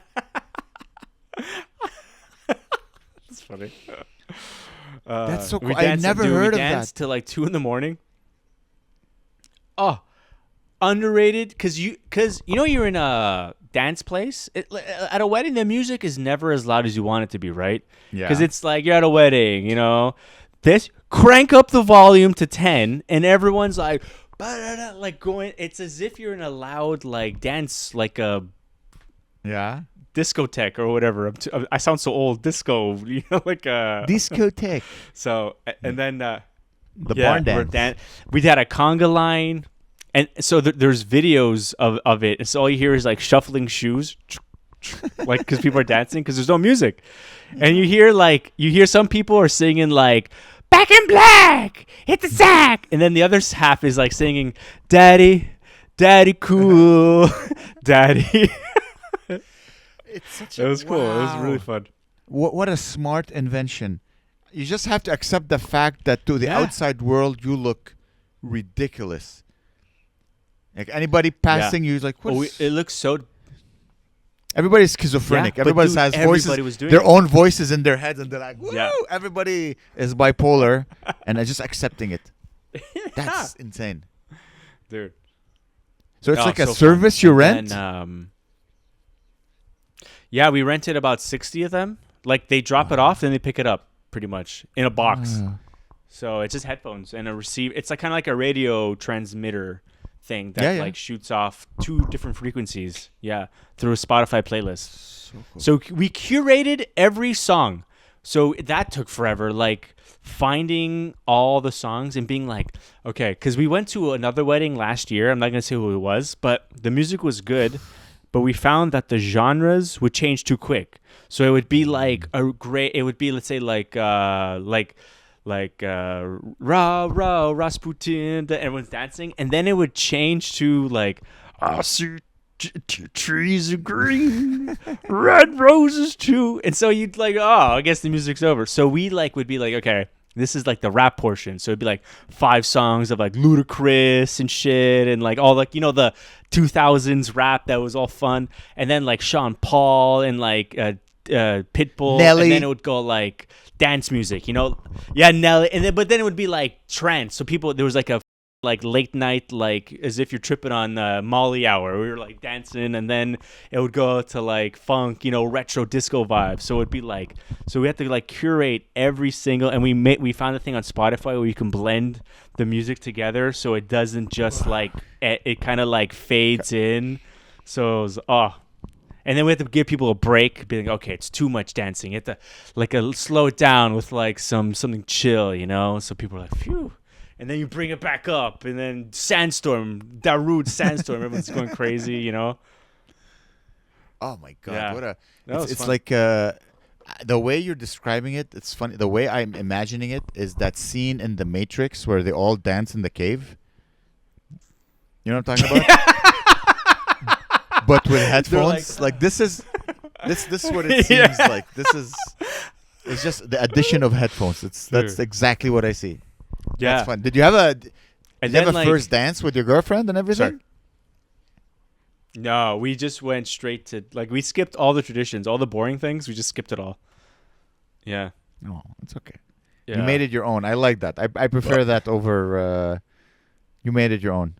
That's funny. That's so cool. I never heard of that. Till like 2 a.m. Oh, underrated because you're in a dance place. At a wedding, the music is never as loud as you want it to be, right? Yeah. Because it's like you're at a wedding, This crank up the volume to 10, and everyone's like, like going. It's as if you're in a loud like dance, like a discotheque or whatever. I sound so old. Disco, like a discotheque. So and then the barn dance. We had a conga line. And so there's videos of it, and so all you hear is like shuffling shoes, like because people are dancing because there's no music, and you hear some people are singing like Back in Black, hit the sack. And then the other half is like singing, Daddy, Daddy cool, Daddy. It's such It was cool. It was really fun. What a smart invention. You just have to accept the fact that to the outside world you look ridiculous. Like anybody passing you is like, what? It looks so. Everybody's schizophrenic. Yeah, everybody dude, has everybody voices, was doing their it. own voices in their heads, and they're like, woo! Yeah. Everybody is bipolar, and they're just accepting it. That's insane. Dude. So it's like a so service fun. you rent? And, yeah, we rented about 60 of them. Like, they drop it off, then they pick it up, pretty much, in a box. So it's just headphones and a receiver. It's like kind of like a radio transmitter thing that like shoots off 2 different frequencies. Yeah, through a Spotify playlist. So cool. So we curated every song. So that took forever. Like finding all the songs and being like, okay, because we went to another wedding last year. I'm not gonna say who it was, but the music was good. But we found that the genres would change too quick. So it would be like it would be, let's say, like rah rah Rasputin, that everyone's dancing, and then it would change to like, I see trees are green, red roses too, and so you'd like, oh, I guess the music's over. So we like would be like, okay, this is like the rap portion, so it'd be like 5 songs of like Ludacris and shit, and like all like, you know, the 2000s rap that was all fun, and then like Sean Paul and like Pitbull, Nelly. and then it would go like dance music, you know, Nelly, and then but then it would be like trance. So people, there was like a like late night, like as if you're tripping on Molly hour. We were like dancing, and then it would go to like funk, you know, retro disco vibes. So it'd be like, so we had to like curate every single, and we found a thing on Spotify where you can blend the music together, so it doesn't just like it kind of like fades in. So it was and then we had to give people a break, being like, okay, it's too much dancing. You have to like slow it down with like something chill, you know? So people are like, phew. And then you bring it back up, and then sandstorm, Darude sandstorm, everyone's going crazy, you know? Oh my god, Yeah. it's like the way you're describing it, it's funny. The way I'm imagining it is that scene in The Matrix where they all dance in the cave. You know what I'm talking about? But with headphones, like this is what it seems like. It's just the addition of headphones. That's exactly what I see. Yeah, that's fun. Did you have a like, first dance with your girlfriend and everything? Sorry. No, we just went straight to like, we skipped all the traditions, all the boring things. We just skipped it all. Yeah. No, it's okay. Yeah. You made it your own. I like that. I prefer that over. You made it your own.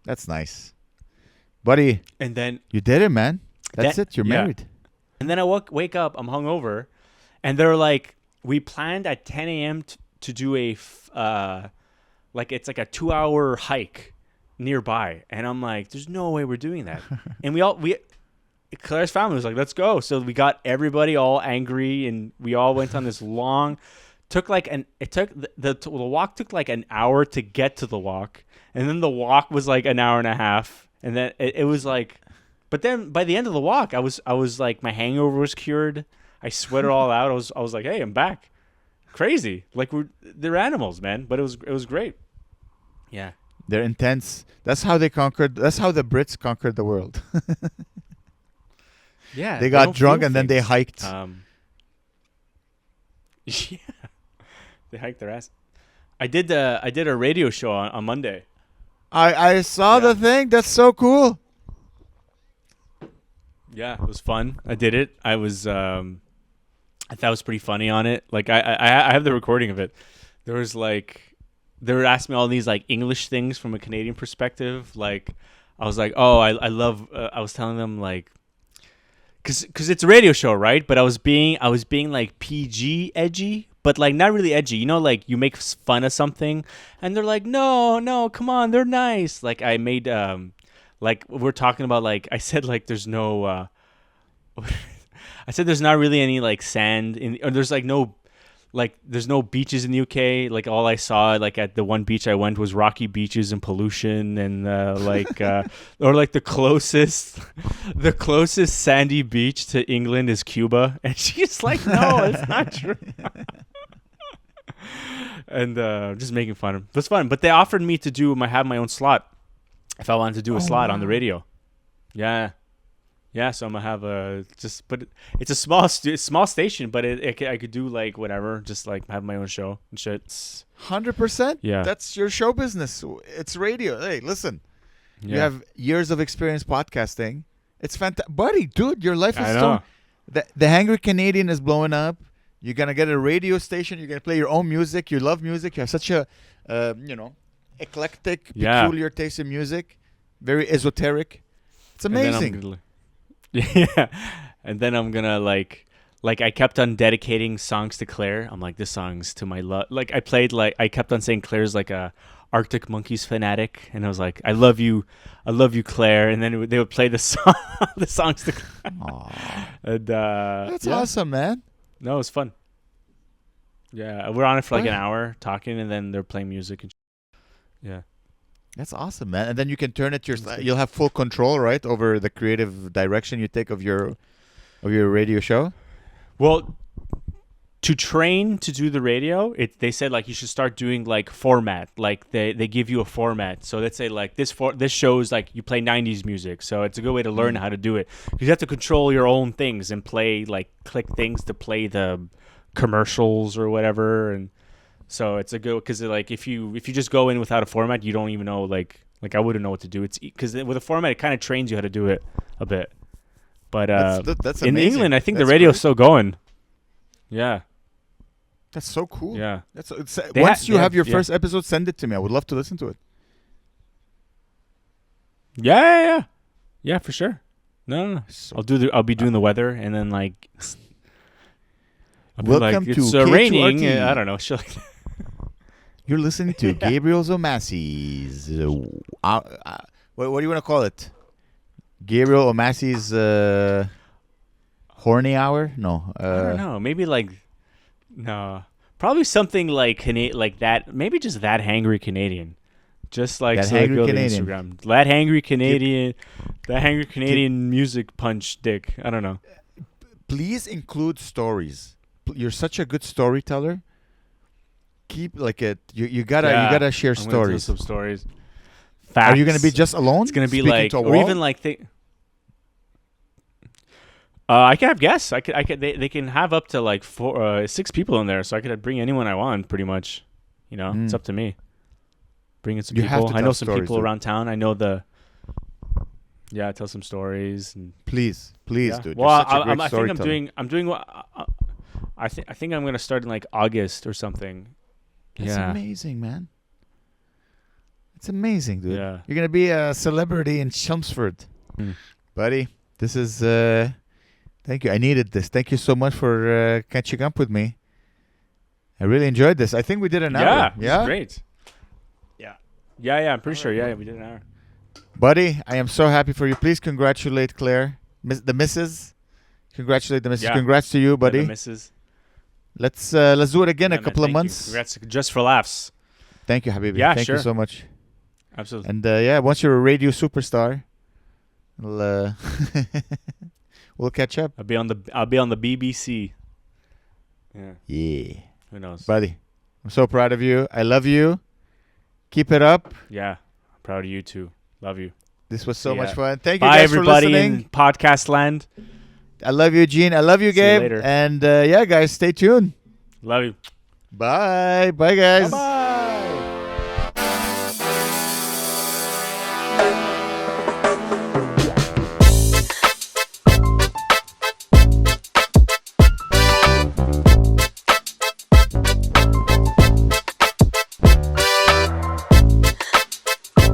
That's nice, buddy. And then you did it, man. That's it. You're married. And then I wake up. I'm hungover, and they're like, we planned at 10 a.m. to do a like it's like a 2-hour hike nearby, and I'm like, there's no way we're doing that. And Claire's family was like, let's go. So we got everybody all angry, and we all went on this long. The walk took like an hour to get to the walk, and then the walk was like an hour and a half, and then it was like, but then by the end of the walk, I was like, my hangover was cured. I sweat it all out. I was like, hey, I'm back. Crazy, like they're animals, man. But it was great. Yeah, they're intense. That's how the Brits conquered the world. Yeah, they got drunk and then they hiked. Yeah, they hiked their ass. I did a radio show on Monday. I saw the thing. That's so cool. Yeah, it was fun. I did it. I thought it was pretty funny on it. Like I have the recording of it. There was like, they were asking me all these like English things from a Canadian perspective. Like I was like, oh, I love. I was telling them like, cause it's a radio show, right? But I was being like PG edgy, but like not really edgy. You know, like you make fun of something, and they're like, no, come on, they're nice. Like I made like we're talking about, like I said, like there's no. I said there's not really any like sand or there's like no, like there's no beaches in the UK. Like all I saw like at the one beach I went was rocky beaches and pollution and or like the closest sandy beach to England is Cuba. And she's like, no, it's not true. and just making fun of him. It was fun, but they offered me to have my own slot if I wanted to do a slot on the radio. Yeah. Yeah, so I'm gonna have but it's a small station, but I could do like whatever, just like have my own show and shit. 100%. Yeah, That's your show business. It's radio. Hey, listen, you have years of experience podcasting. It's fantastic, buddy, dude. Your life is so. The Hangry Canadian is blowing up. You're gonna get a radio station. You're gonna play your own music. You love music. You have such a, eclectic, peculiar taste in music. Very esoteric. It's amazing. Yeah, and then I'm gonna like I kept on dedicating songs to Claire. I'm like, this song's to my love. Like I kept on saying Claire's like a Arctic Monkeys fanatic, and I was like, I love you, Claire. And then they would play the songs to Claire. And that's awesome, man. No, it was fun. Yeah, we're on it for like an hour talking, and then they're playing music and. Yeah. That's awesome, man. And then you can turn it you'll have full control, right, over the creative direction you take of your radio show. Well, to train to do the radio, they said like you should start doing like format. Like they give you a format. So let's say like this shows like you play 90s music. So it's a good way to learn how to do it. Because you have to control your own things and play click things to play the commercials or whatever. And so it's a good, because like if you just go in without a format, you don't even know like I wouldn't know what to do. It's because with a format it kind of trains you how to do it a bit. But that's in amazing. England, I think the radio's still going. Yeah, that's so cool. Yeah, once you have your first episode, send it to me. I would love to listen to it. Yeah, for sure. No. I'll be doing the weather, and then like. Welcome to it's raining. I don't know. Shit like that. You're listening to Gabriel Omassi's. What do you want to call it? Gabriel Omassi's horny hour? No. I don't know. Maybe no. Probably something like that. Maybe just that hangry Canadian. Just like that hangry Canadian. Instagram. That hangry Canadian. That hangry Canadian music punch dick. I don't know. Please include stories. You're such a good storyteller. Keep you gotta share stories. Some stories. Facts. Are you gonna be just alone? It's gonna be like, or even like I can have guests. They can have up to like 6 people in there, so I could bring anyone I want. Pretty much, it's up to me. Bring in some people. I know some people around town. I know tell some stories. And please, dude. Well, I think I'm doing what. I think I'm gonna start in like August or something. That's amazing, man. It's amazing, dude. Yeah. You're gonna be a celebrity in Chelmsford, buddy. This is. Thank you. I needed this. Thank you so much for catching up with me. I really enjoyed this. I think we did an hour. Yeah. Great. Yeah. I'm pretty sure. Yeah, we did an hour. Buddy, I am so happy for you. Please congratulate Claire, the missus. Congratulate the missus. Yeah. Congrats to you, buddy. The missus. Let's do it again a couple of months. Congrats, just for laughs. Thank you, Habibi. Yeah, Thank you so much. Absolutely. And once you're a radio superstar, we'll catch up. I'll be on the BBC. Yeah. Who knows, buddy? I'm so proud of you. I love you. Keep it up. Yeah, I'm proud of you too. Love you. This was so much fun. Thank you guys everybody for listening. In podcast land. I love you, Gene. I love you, Gabe. See you later. And guys, stay tuned. Love you. Bye. Bye, guys. Bye-bye.